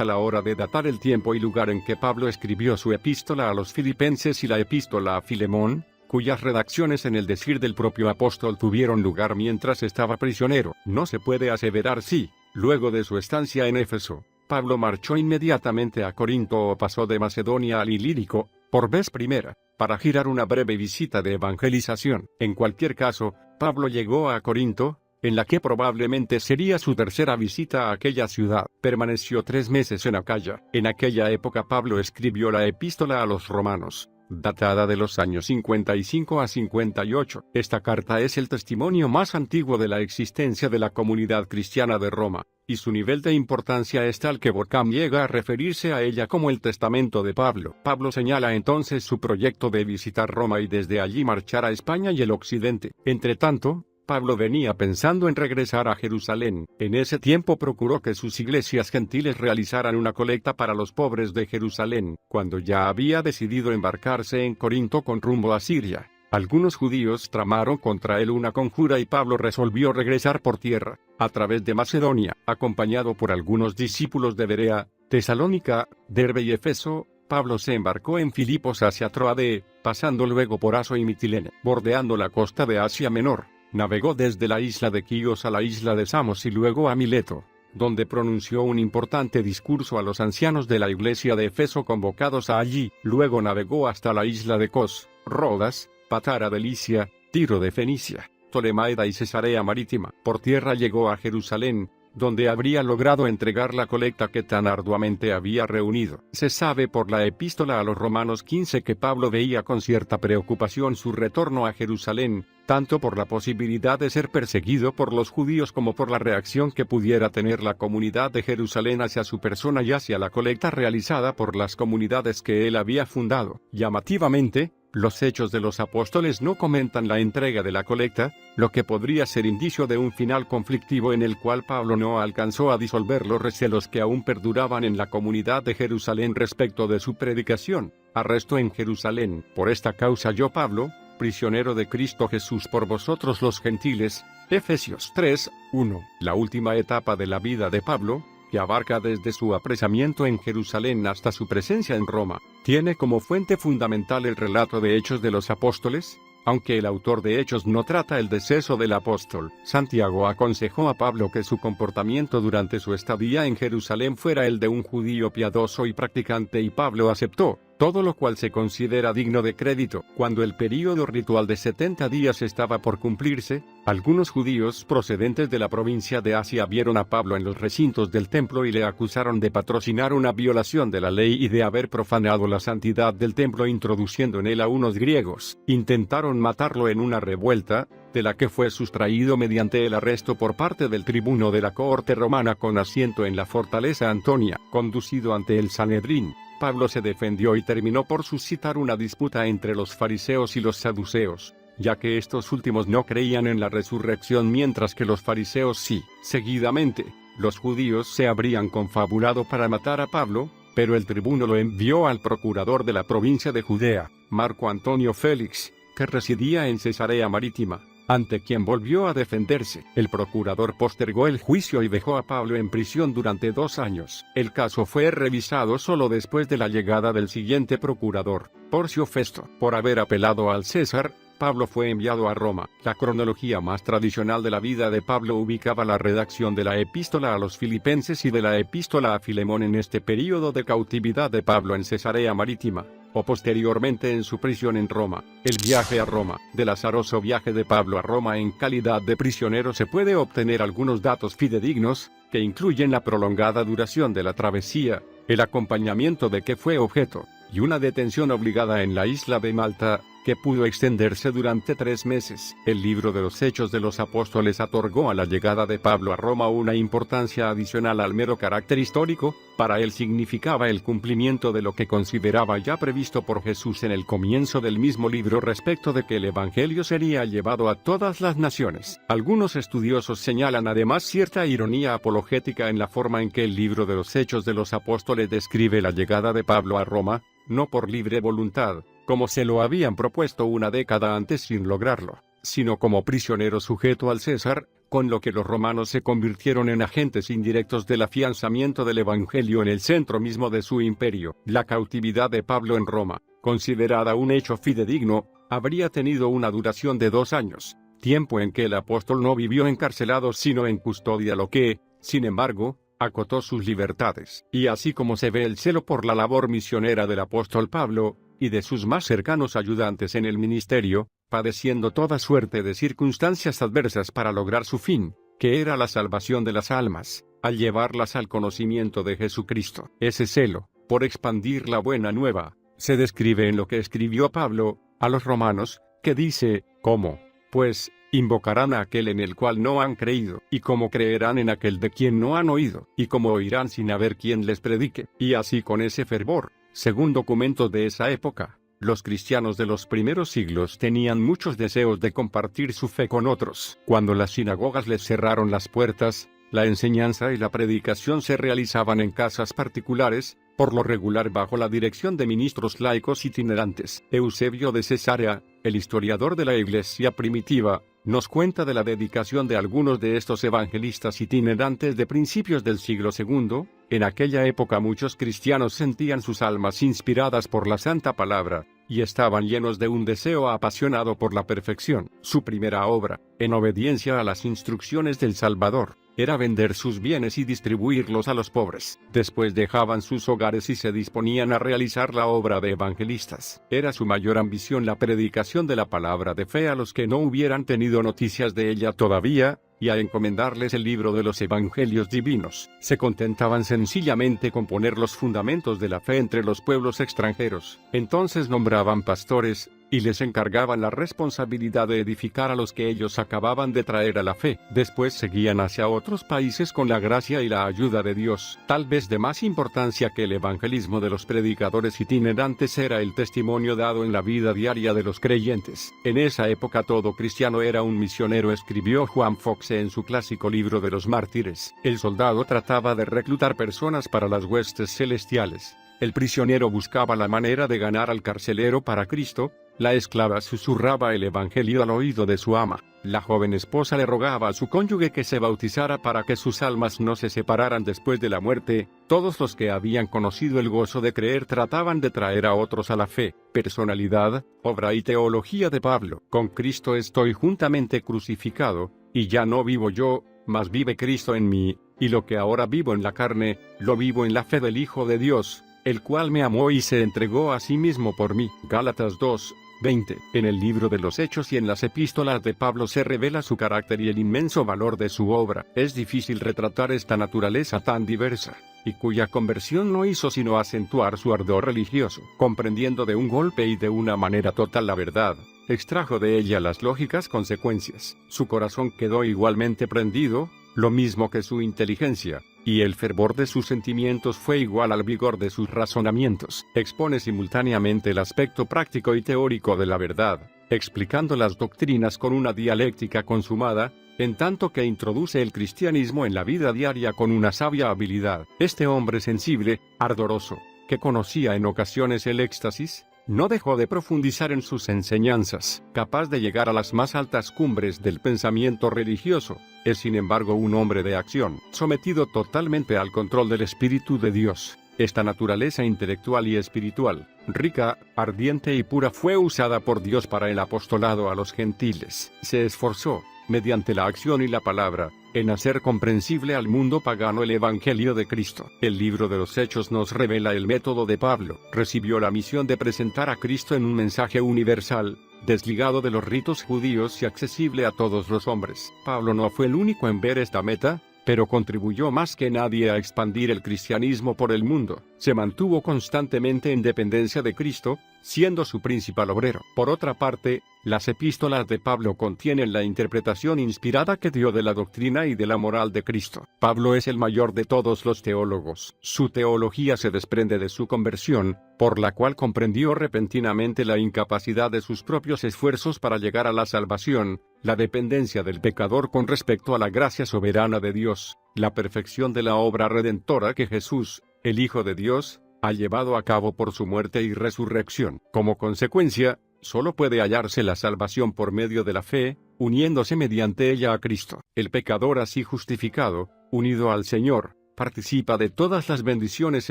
a la hora de datar el tiempo y lugar en que Pablo escribió su epístola a los Filipenses y la epístola a Filemón, cuyas redacciones en el decir del propio apóstol tuvieron lugar mientras estaba prisionero. No se puede aseverar si, luego de su estancia en Éfeso, Pablo marchó inmediatamente a Corinto o pasó de Macedonia al Ilírico, por vez primera, para girar una breve visita de evangelización. En cualquier caso, Pablo llegó a Corinto, en la que probablemente sería su tercera visita a aquella ciudad. Permaneció 3 meses en Acaya. En aquella época Pablo escribió la epístola a los romanos, datada de los años 55 a 58. Esta carta es el testimonio más antiguo de la existencia de la comunidad cristiana de Roma, y su nivel de importancia es tal que Borkham llega a referirse a ella como el testamento de Pablo. Pablo señala entonces su proyecto de visitar Roma y desde allí marchar a España y el occidente. Entretanto, Pablo venía pensando en regresar a Jerusalén. En ese tiempo procuró que sus iglesias gentiles realizaran una colecta para los pobres de Jerusalén. Cuando ya había decidido embarcarse en Corinto con rumbo a Siria, algunos judíos tramaron contra él una conjura y Pablo resolvió regresar por tierra, a través de Macedonia, acompañado por algunos discípulos de Berea, Tesalónica, Derbe y Efeso. Pablo se embarcó en Filipos hacia Troade, pasando luego por Aso y Mitilene, bordeando la costa de Asia Menor. Navegó desde la isla de Quíos a la isla de Samos y luego a Mileto, donde pronunció un importante discurso a los ancianos de la iglesia de Efeso convocados allí. Luego navegó hasta la isla de Cos, Rodas, Patara de Licia, Tiro de Fenicia, Tolemaida y Cesarea Marítima. Por tierra llegó a Jerusalén, donde habría logrado entregar la colecta que tan arduamente había reunido. Se sabe por la epístola a los Romanos 15 que Pablo veía con cierta preocupación su retorno a Jerusalén, tanto por la posibilidad de ser perseguido por los judíos como por la reacción que pudiera tener la comunidad de Jerusalén hacia su persona y hacia la colecta realizada por las comunidades que él había fundado. Llamativamente, los Hechos de los Apóstoles no comentan la entrega de la colecta, lo que podría ser indicio de un final conflictivo en el cual Pablo no alcanzó a disolver los recelos que aún perduraban en la comunidad de Jerusalén respecto de su predicación. Arresto en Jerusalén. Por esta causa yo, Pablo, prisionero de Cristo Jesús por vosotros los gentiles. Efesios 3, 1. La última etapa de la vida de Pablo, que abarca desde su apresamiento en Jerusalén hasta su presencia en Roma, tiene como fuente fundamental el relato de Hechos de los Apóstoles. Aunque el autor de Hechos no trata el deceso del apóstol, Santiago aconsejó a Pablo que su comportamiento durante su estadía en Jerusalén fuera el de un judío piadoso y practicante, y Pablo aceptó, todo lo cual se considera digno de crédito. Cuando el período ritual de 70 días estaba por cumplirse, algunos judíos procedentes de la provincia de Asia vieron a Pablo en los recintos del templo y le acusaron de patrocinar una violación de la ley y de haber profanado la santidad del templo introduciendo en él a unos griegos. Intentaron matarlo en una revuelta, de la que fue sustraído mediante el arresto por parte del tribuno de la cohorte romana con asiento en la fortaleza Antonia. Conducido ante el Sanedrín, Pablo se defendió y terminó por suscitar una disputa entre los fariseos y los saduceos, ya que estos últimos no creían en la resurrección mientras que los fariseos sí. Seguidamente, los judíos se habrían confabulado para matar a Pablo, pero el tribuno lo envió al procurador de la provincia de Judea, Marco Antonio Félix, que residía en Cesarea Marítima, ante quien volvió a defenderse. El procurador postergó el juicio y dejó a Pablo en prisión durante 2 años. El caso fue revisado solo después de la llegada del siguiente procurador, Porcio Festo. Por haber apelado al César, Pablo fue enviado a Roma. La cronología más tradicional de la vida de Pablo ubicaba la redacción de la epístola a los Filipenses y de la epístola a Filemón en este período de cautividad de Pablo en Cesarea Marítima, o posteriormente en su prisión en Roma. El viaje a Roma. Del azaroso viaje de Pablo a Roma en calidad de prisionero se puede obtener algunos datos fidedignos, que incluyen la prolongada duración de la travesía, el acompañamiento de que fue objeto, y una detención obligada en la isla de Malta, que pudo extenderse durante 3 meses. El libro de los Hechos de los Apóstoles otorgó a la llegada de Pablo a Roma una importancia adicional al mero carácter histórico. Para él significaba el cumplimiento de lo que consideraba ya previsto por Jesús en el comienzo del mismo libro respecto de que el Evangelio sería llevado a todas las naciones. Algunos estudiosos señalan además cierta ironía apologética en la forma en que el libro de los Hechos de los Apóstoles describe la llegada de Pablo a Roma, no por libre voluntad, como se lo habían propuesto una década antes sin lograrlo, sino como prisionero sujeto al César, con lo que los romanos se convirtieron en agentes indirectos del afianzamiento del Evangelio en el centro mismo de su imperio. La cautividad de Pablo en Roma, considerada un hecho fidedigno, habría tenido una duración de 2 años, tiempo en que el apóstol no vivió encarcelado sino en custodia, lo que, sin embargo, acotó sus libertades. Y así como se ve el celo por la labor misionera del apóstol Pablo, y de sus más cercanos ayudantes en el ministerio, padeciendo toda suerte de circunstancias adversas para lograr su fin, que era la salvación de las almas, al llevarlas al conocimiento de Jesucristo. Ese celo, por expandir la buena nueva, se describe en lo que escribió Pablo a los romanos, que dice, ¿cómo? Pues, invocarán a aquel en el cual no han creído, y cómo creerán en aquel de quien no han oído, y cómo oirán sin haber quien les predique. Y así con ese fervor, según documentos de esa época, los cristianos de los primeros siglos tenían muchos deseos de compartir su fe con otros. Cuando las sinagogas les cerraron las puertas, la enseñanza y la predicación se realizaban en casas particulares, por lo regular bajo la dirección de ministros laicos itinerantes. Eusebio de Cesarea, el historiador de la Iglesia primitiva, nos cuenta de la dedicación de algunos de estos evangelistas itinerantes de principios del siglo II. En aquella época muchos cristianos sentían sus almas inspiradas por la santa palabra, y estaban llenos de un deseo apasionado por la perfección. Su primera obra, en obediencia a las instrucciones del Salvador, era vender sus bienes y distribuirlos a los pobres. Después dejaban sus hogares y se disponían a realizar la obra de evangelistas. Era su mayor ambición la predicación de la palabra de fe a los que no hubieran tenido noticias de ella todavía, y a encomendarles el libro de los evangelios divinos. Se contentaban sencillamente con poner los fundamentos de la fe entre los pueblos extranjeros. Entonces nombraban pastores, y les encargaban la responsabilidad de edificar a los que ellos acababan de traer a la fe. Después seguían hacia otros países con la gracia y la ayuda de Dios. Tal vez de más importancia que el evangelismo de los predicadores itinerantes era el testimonio dado en la vida diaria de los creyentes. En esa época todo cristiano era un misionero, escribió Juan Foxe en su clásico libro de los mártires. El soldado trataba de reclutar personas para las huestes celestiales. El prisionero buscaba la manera de ganar al carcelero para Cristo. La esclava susurraba el evangelio al oído de su ama. La joven esposa le rogaba a su cónyuge que se bautizara para que sus almas no se separaran después de la muerte. Todos los que habían conocido el gozo de creer trataban de traer a otros a la fe. Personalidad, obra y teología de Pablo. Con Cristo estoy juntamente crucificado, y ya no vivo yo, mas vive Cristo en mí, y lo que ahora vivo en la carne, lo vivo en la fe del Hijo de Dios, el cual me amó y se entregó a sí mismo por mí. Gálatas 2:20. En el libro de los Hechos y en las epístolas de Pablo se revela su carácter y el inmenso valor de su obra. Es difícil retratar esta naturaleza tan diversa, y cuya conversión no hizo sino acentuar su ardor religioso. Comprendiendo de un golpe y de una manera total la verdad, extrajo de ella las lógicas consecuencias. Su corazón quedó igualmente prendido, lo mismo que su inteligencia, y el fervor de sus sentimientos fue igual al vigor de sus razonamientos. Expone simultáneamente el aspecto práctico y teórico de la verdad, explicando las doctrinas con una dialéctica consumada, en tanto que introduce el cristianismo en la vida diaria con una sabia habilidad. Este hombre sensible, ardoroso, que conocía en ocasiones el éxtasis, no dejó de profundizar en sus enseñanzas. Capaz de llegar a las más altas cumbres del pensamiento religioso, es sin embargo un hombre de acción, sometido totalmente al control del Espíritu de Dios. Esta naturaleza intelectual y espiritual, rica, ardiente y pura, fue usada por Dios para el apostolado a los gentiles. Se esforzó, mediante la acción y la palabra, en hacer comprensible al mundo pagano el Evangelio de Cristo. El libro de los Hechos nos revela el método de Pablo. Recibió la misión de presentar a Cristo en un mensaje universal, desligado de los ritos judíos y accesible a todos los hombres. Pablo no fue el único en ver esta meta, pero contribuyó más que nadie a expandir el cristianismo por el mundo. Se mantuvo constantemente en dependencia de Cristo, siendo su principal obrero. Por otra parte, las epístolas de Pablo contienen la interpretación inspirada que dio de la doctrina y de la moral de Cristo. Pablo es el mayor de todos los teólogos. Su teología se desprende de su conversión, por la cual comprendió repentinamente la incapacidad de sus propios esfuerzos para llegar a la salvación, la dependencia del pecador con respecto a la gracia soberana de Dios, la perfección de la obra redentora que Jesús, el Hijo de Dios, ha llevado a cabo por su muerte y resurrección. Como consecuencia, solo puede hallarse la salvación por medio de la fe, uniéndose mediante ella a Cristo. El pecador así justificado, unido al Señor, participa de todas las bendiciones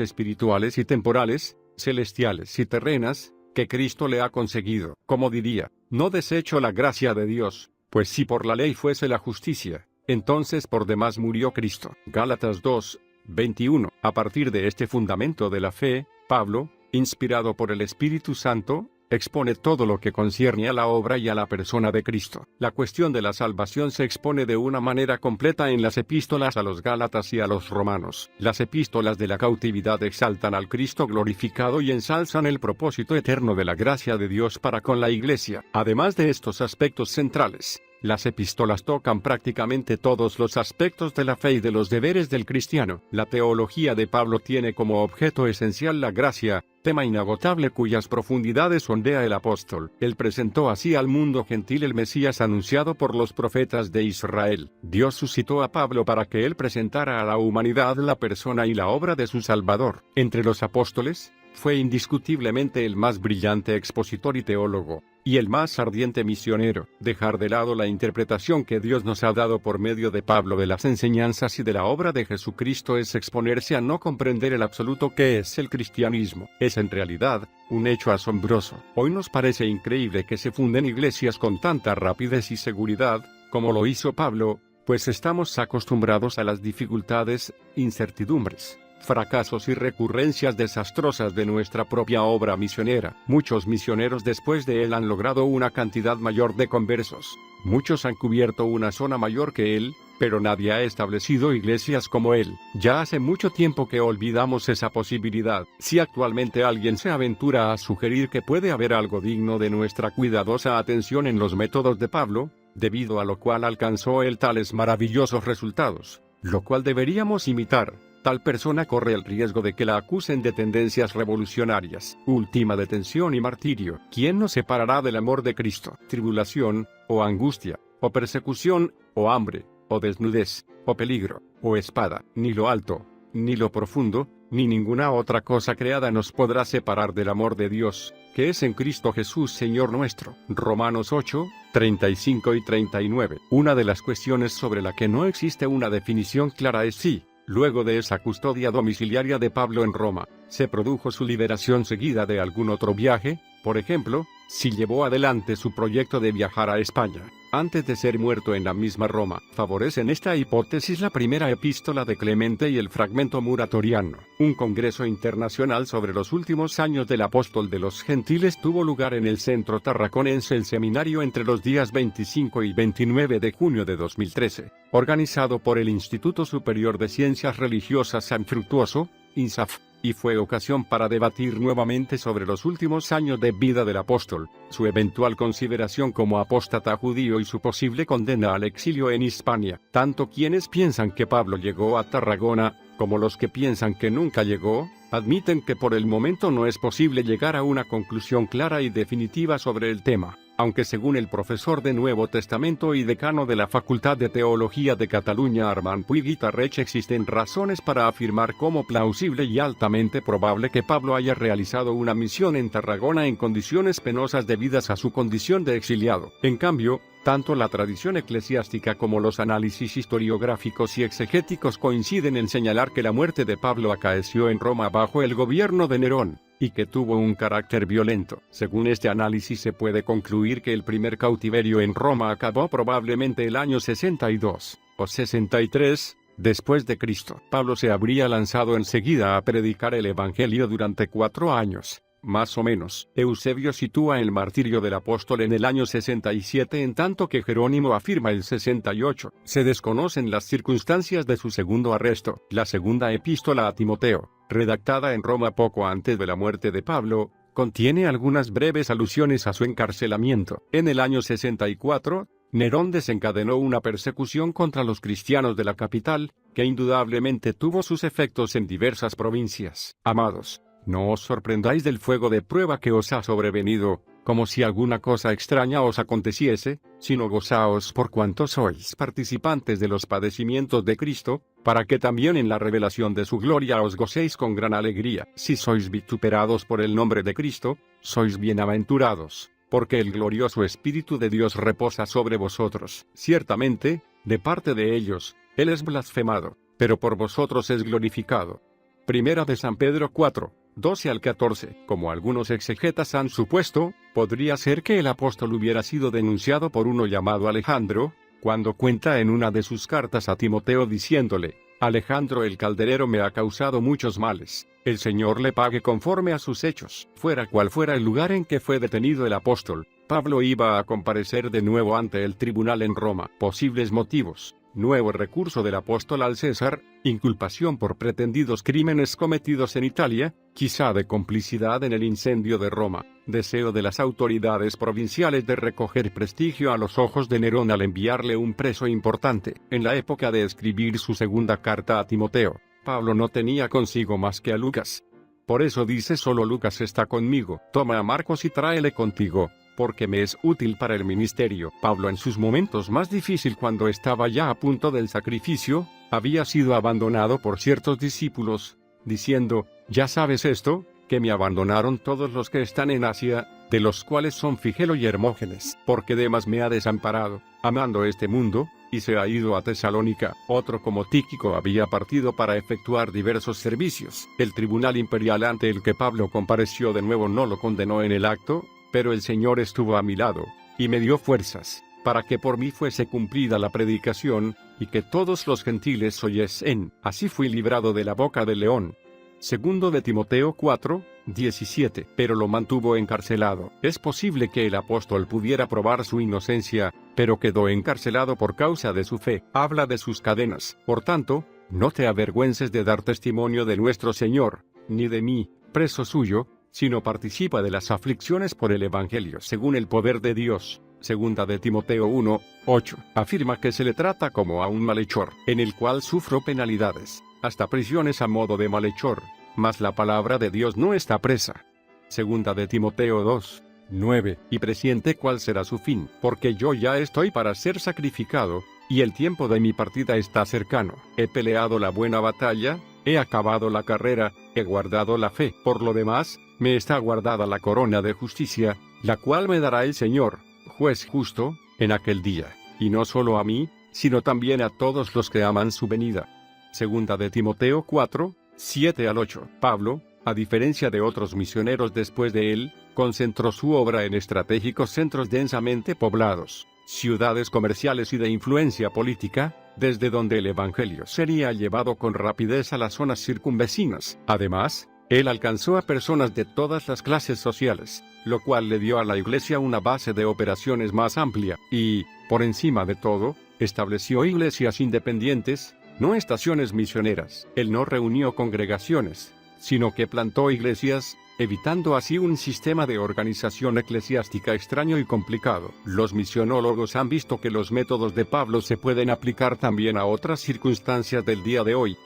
espirituales y temporales, celestiales y terrenas, que Cristo le ha conseguido. Como diría, no desecho la gracia de Dios, pues si por la ley fuese la justicia, entonces por demás murió Cristo. Gálatas 2:21. A partir de este fundamento de la fe, Pablo, inspirado por el Espíritu Santo, expone todo lo que concierne a la obra y a la persona de Cristo. La cuestión de la salvación se expone de una manera completa en las epístolas a los Gálatas y a los Romanos. Las epístolas de la cautividad exaltan al Cristo glorificado y ensalzan el propósito eterno de la gracia de Dios para con la Iglesia. Además de estos aspectos centrales, las epístolas tocan prácticamente todos los aspectos de la fe y de los deberes del cristiano. La teología de Pablo tiene como objeto esencial la gracia, tema inagotable cuyas profundidades sondea el apóstol. Él presentó así al mundo gentil el Mesías anunciado por los profetas de Israel. Dios suscitó a Pablo para que él presentara a la humanidad la persona y la obra de su Salvador. Entre los apóstoles, fue indiscutiblemente el más brillante expositor y teólogo, y el más ardiente misionero. Dejar de lado la interpretación que Dios nos ha dado por medio de Pablo de las enseñanzas y de la obra de Jesucristo es exponerse a no comprender el absoluto que es el cristianismo. Es en realidad un hecho asombroso. Hoy nos parece increíble que se funden iglesias con tanta rapidez y seguridad, como lo hizo Pablo, pues estamos acostumbrados a las dificultades, incertidumbres, fracasos y recurrencias desastrosas de nuestra propia obra misionera. Muchos misioneros después de él han logrado una cantidad mayor de conversos. Muchos han cubierto una zona mayor que él, pero nadie ha establecido iglesias como él. Ya hace mucho tiempo que olvidamos esa posibilidad. Si actualmente alguien se aventura a sugerir que puede haber algo digno de nuestra cuidadosa atención en los métodos de Pablo, debido a lo cual alcanzó él tales maravillosos resultados, lo cual deberíamos imitar, tal persona corre el riesgo de que la acusen de tendencias revolucionarias. Última detención y martirio. ¿Quién nos separará del amor de Cristo? Tribulación, o angustia, o persecución, o hambre, o desnudez, o peligro, o espada. Ni lo alto, ni lo profundo, ni ninguna otra cosa creada nos podrá separar del amor de Dios, que es en Cristo Jesús Señor nuestro. Romanos 8:35 y 39. Una de las cuestiones sobre la que no existe una definición clara es si, luego de esa custodia domiciliaria de Pablo en Roma, se produjo su liberación seguida de algún otro viaje, por ejemplo, si llevó adelante su proyecto de viajar a España, antes de ser muerto en la misma Roma. Favorecen esta hipótesis la primera epístola de Clemente y el fragmento muratoriano. Un congreso internacional sobre los últimos años del apóstol de los gentiles tuvo lugar en el centro tarraconense El Seminario entre los días 25 y 29 de junio de 2013, organizado por el Instituto Superior de Ciencias Religiosas San Fructuoso, INSAF, y fue ocasión para debatir nuevamente sobre los últimos años de vida del apóstol, su eventual consideración como apóstata judío y su posible condena al exilio en Hispania. Tanto quienes piensan que Pablo llegó a Tarragona, como los que piensan que nunca llegó, admiten que por el momento no es posible llegar a una conclusión clara y definitiva sobre el tema. Aunque según el profesor de Nuevo Testamento y decano de la Facultad de Teología de Cataluña Armand Puig i Tarrech existen razones para afirmar como plausible y altamente probable que Pablo haya realizado una misión en Tarragona en condiciones penosas debidas a su condición de exiliado. En cambio, tanto la tradición eclesiástica como los análisis historiográficos y exegéticos coinciden en señalar que la muerte de Pablo acaeció en Roma bajo el gobierno de Nerón, y que tuvo un carácter violento. Según este análisis se puede concluir que el primer cautiverio en Roma acabó probablemente el año 62, o 63, después de Cristo. Pablo se habría lanzado enseguida a predicar el Evangelio durante 4 años. Más o menos. Eusebio sitúa el martirio del apóstol en el año 67 en tanto que Jerónimo afirma el 68. Se desconocen las circunstancias de su segundo arresto. La segunda epístola a Timoteo, redactada en Roma poco antes de la muerte de Pablo, contiene algunas breves alusiones a su encarcelamiento. En el año 64, Nerón desencadenó una persecución contra los cristianos de la capital, que indudablemente tuvo sus efectos en diversas provincias. Amados, no os sorprendáis del fuego de prueba que os ha sobrevenido, como si alguna cosa extraña os aconteciese, sino gozaos por cuanto sois participantes de los padecimientos de Cristo, para que también en la revelación de su gloria os gocéis con gran alegría. Si sois vituperados por el nombre de Cristo, sois bienaventurados, porque el glorioso Espíritu de Dios reposa sobre vosotros. Ciertamente, de parte de ellos, Él es blasfemado, pero por vosotros es glorificado. Primera de San Pedro 4, 12 al 14. Como algunos exegetas han supuesto, podría ser que el apóstol hubiera sido denunciado por uno llamado Alejandro, cuando cuenta en una de sus cartas a Timoteo diciéndole: Alejandro el calderero me ha causado muchos males, el Señor le pague conforme a sus hechos. Fuera cual fuera el lugar en que fue detenido el apóstol, Pablo iba a comparecer de nuevo ante el tribunal en Roma. Posibles motivos: nuevo recurso del apóstol al César, inculpación por pretendidos crímenes cometidos en Italia, quizá de complicidad en el incendio de Roma, deseo de las autoridades provinciales de recoger prestigio a los ojos de Nerón al enviarle un preso importante. En la época de escribir su segunda carta a Timoteo, Pablo no tenía consigo más que a Lucas. Por eso dice: solo Lucas está conmigo, toma a Marcos y tráele contigo, porque me es útil para el ministerio. Pablo, en sus momentos más difíciles, cuando estaba ya a punto del sacrificio, había sido abandonado por ciertos discípulos, diciendo: ya sabes esto, que me abandonaron todos los que están en Asia, de los cuales son Figelo y Hermógenes, porque Demas me ha desamparado, amando este mundo, y se ha ido a Tesalónica. Otro como Tíquico había partido para efectuar diversos servicios. El tribunal imperial ante el que Pablo compareció de nuevo no lo condenó en el acto, pero el Señor estuvo a mi lado, y me dio fuerzas, para que por mí fuese cumplida la predicación, y que todos los gentiles oyesen. Así fui librado de la boca del león. Segundo de Timoteo 4, 17. Pero lo mantuvo encarcelado. Es posible que el apóstol pudiera probar su inocencia, pero quedó encarcelado por causa de su fe. Habla de sus cadenas. Por tanto, no te avergüences de dar testimonio de nuestro Señor, ni de mí, preso suyo, sino participa de las aflicciones por el Evangelio según el poder de Dios. Segunda de Timoteo 1, 8. Afirma que se le trata como a un malhechor, en el cual sufro penalidades, hasta prisiones a modo de malhechor, mas la palabra de Dios no está presa. Segunda de Timoteo 2, 9. Y presiente cuál será su fin, porque yo ya estoy para ser sacrificado, y el tiempo de mi partida está cercano. He peleado la buena batalla, he acabado la carrera, he guardado la fe. Por lo demás, me está guardada la corona de justicia, la cual me dará el Señor, juez justo, en aquel día, y no solo a mí, sino también a todos los que aman su venida. Segunda de Timoteo 4, 7 al 8. Pablo, a diferencia de otros misioneros después de él, concentró su obra en estratégicos centros densamente poblados, ciudades comerciales y de influencia política, desde donde el Evangelio sería llevado con rapidez a las zonas circunvecinas. Además, él alcanzó a personas de todas las clases sociales, lo cual le dio a la Iglesia una base de operaciones más amplia, y, por encima de todo, estableció iglesias independientes, no estaciones misioneras. Él no reunió congregaciones, sino que plantó iglesias, evitando así un sistema de organización eclesiástica extraño y complicado. Los misionólogos han visto que los métodos de Pablo se pueden aplicar también a otras circunstancias del día de hoy.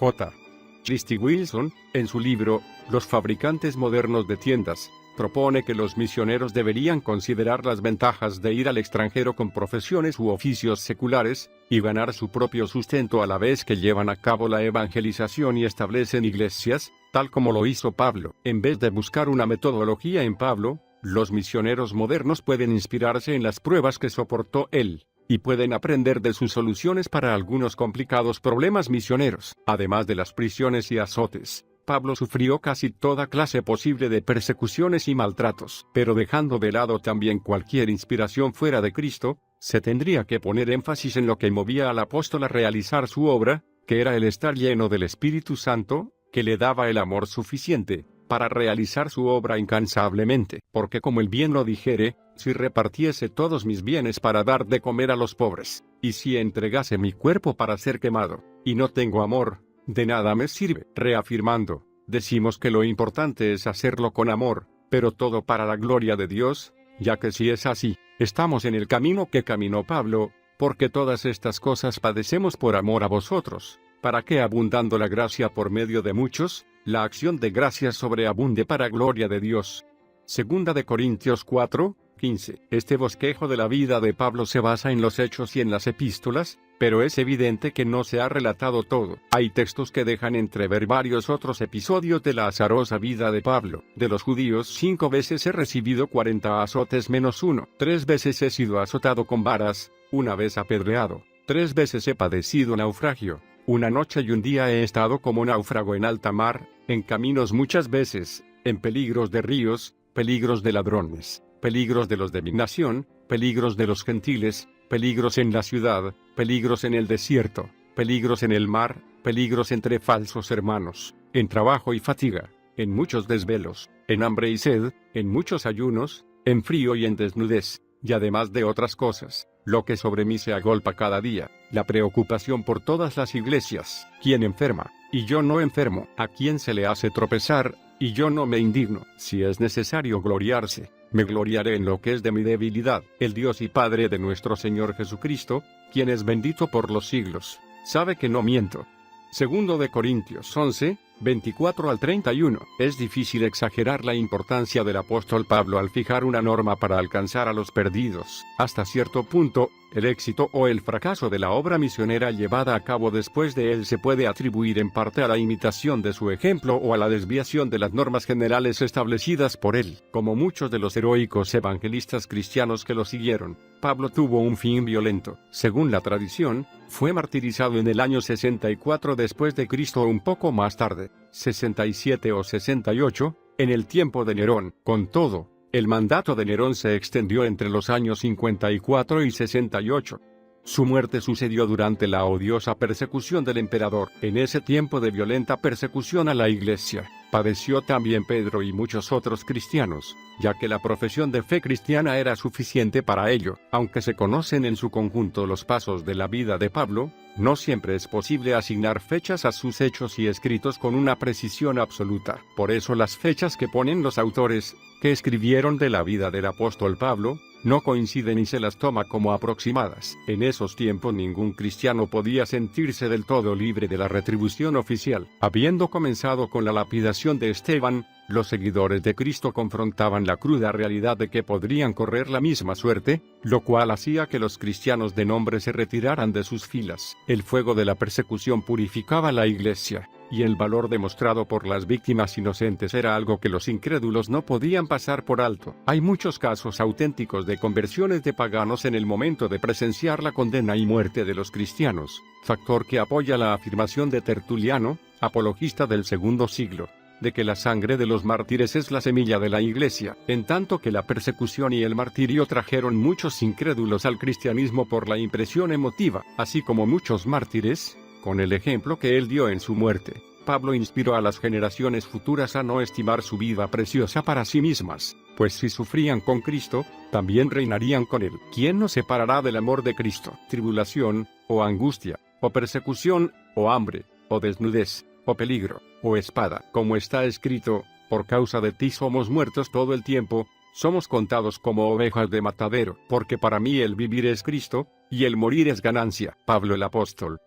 J. Christy Wilson, en su libro, Los fabricantes modernos de tiendas, propone que los misioneros deberían considerar las ventajas de ir al extranjero con profesiones u oficios seculares, y ganar su propio sustento a la vez que llevan a cabo la evangelización y establecen iglesias, tal como lo hizo Pablo. En vez de buscar una metodología en Pablo, los misioneros modernos pueden inspirarse en las pruebas que soportó él, y pueden aprender de sus soluciones para algunos complicados problemas misioneros. Además de las prisiones y azotes, Pablo sufrió casi toda clase posible de persecuciones y maltratos. Pero dejando de lado también cualquier inspiración fuera de Cristo, se tendría que poner énfasis en lo que movía al apóstol a realizar su obra, que era el estar lleno del Espíritu Santo, que le daba el amor suficiente para realizar su obra incansablemente. Porque como el bien lo dijere, si repartiese todos mis bienes para dar de comer a los pobres, y si entregase mi cuerpo para ser quemado, y no tengo amor, de nada me sirve. Reafirmando, decimos que lo importante es hacerlo con amor, pero todo para la gloria de Dios, ya que si es así, estamos en el camino que caminó Pablo, porque todas estas cosas padecemos por amor a vosotros, para que abundando la gracia por medio de muchos, la acción de gracias sobreabunde para gloria de Dios. Segunda de Corintios 4, 15. Este bosquejo de la vida de Pablo se basa en los hechos y en las epístolas, pero es evidente que no se ha relatado todo. Hay textos que dejan entrever varios otros episodios de la azarosa vida de Pablo. De los judíos 5 veces he recibido 40 azotes menos 1. 3 veces he sido azotado con varas, 1 vez apedreado. 3 veces he padecido naufragio. 1 noche y 1 día he estado como náufrago en alta mar, en caminos muchas veces, en peligros de ríos, peligros de ladrones, peligros de los de mi nación, peligros de los gentiles, peligros en la ciudad, peligros en el desierto, peligros en el mar, peligros entre falsos hermanos, en trabajo y fatiga, en muchos desvelos, en hambre y sed, en muchos ayunos, en frío y en desnudez, y además de otras cosas, lo que sobre mí se agolpa cada día, la preocupación por todas las iglesias, ¿quién enferma? Y yo no enfermo, ¿a quién se le hace tropezar? Y yo no me indigno. Si es necesario gloriarse, me gloriaré en lo que es de mi debilidad. El Dios y Padre de nuestro Señor Jesucristo, quien es bendito por los siglos, sabe que no miento. Segundo de Corintios 11, 24 al 31. Es difícil exagerar la importancia del apóstol Pablo al fijar una norma para alcanzar a los perdidos. Hasta cierto punto, el éxito o el fracaso de la obra misionera llevada a cabo después de él se puede atribuir en parte a la imitación de su ejemplo o a la desviación de las normas generales establecidas por él. Como muchos de los heroicos evangelistas cristianos que lo siguieron, Pablo tuvo un fin violento. Según la tradición, fue martirizado en el año 64 después de Cristo o un poco más tarde, 67 o 68, en el tiempo de Nerón. Con todo, el mandato de Nerón se extendió entre los años 54 y 68. Su muerte sucedió durante la odiosa persecución del emperador. En ese tiempo de violenta persecución a la iglesia, padeció también Pedro y muchos otros cristianos, ya que la profesión de fe cristiana era suficiente para ello. Aunque se conocen en su conjunto los pasos de la vida de Pablo, no siempre es posible asignar fechas a sus hechos y escritos con una precisión absoluta. Por eso las fechas que ponen los autores, que escribieron de la vida del apóstol Pablo, no coinciden y se las toma como aproximadas. En esos tiempos ningún cristiano podía sentirse del todo libre de la retribución oficial. Habiendo comenzado con la lapidación de Esteban, los seguidores de Cristo confrontaban la cruda realidad de que podrían correr la misma suerte, lo cual hacía que los cristianos de nombre se retiraran de sus filas. El fuego de la persecución purificaba la iglesia, y el valor demostrado por las víctimas inocentes era algo que los incrédulos no podían pasar por alto. Hay muchos casos auténticos de conversiones de paganos en el momento de presenciar la condena y muerte de los cristianos, factor que apoya la afirmación de Tertuliano, apologista del segundo siglo, de que la sangre de los mártires es la semilla de la iglesia, en tanto que la persecución y el martirio trajeron muchos incrédulos al cristianismo por la impresión emotiva, así como muchos mártires, con el ejemplo que él dio en su muerte. Pablo inspiró a las generaciones futuras a no estimar su vida preciosa para sí mismas, pues si sufrían con Cristo, también reinarían con él. ¿Quién nos separará del amor de Cristo? Tribulación, o angustia, o persecución, o hambre, o desnudez, o peligro, o espada. Como está escrito, por causa de ti somos muertos todo el tiempo, somos contados como ovejas de matadero, porque para mí el vivir es Cristo, y el morir es ganancia. Pablo el apóstol,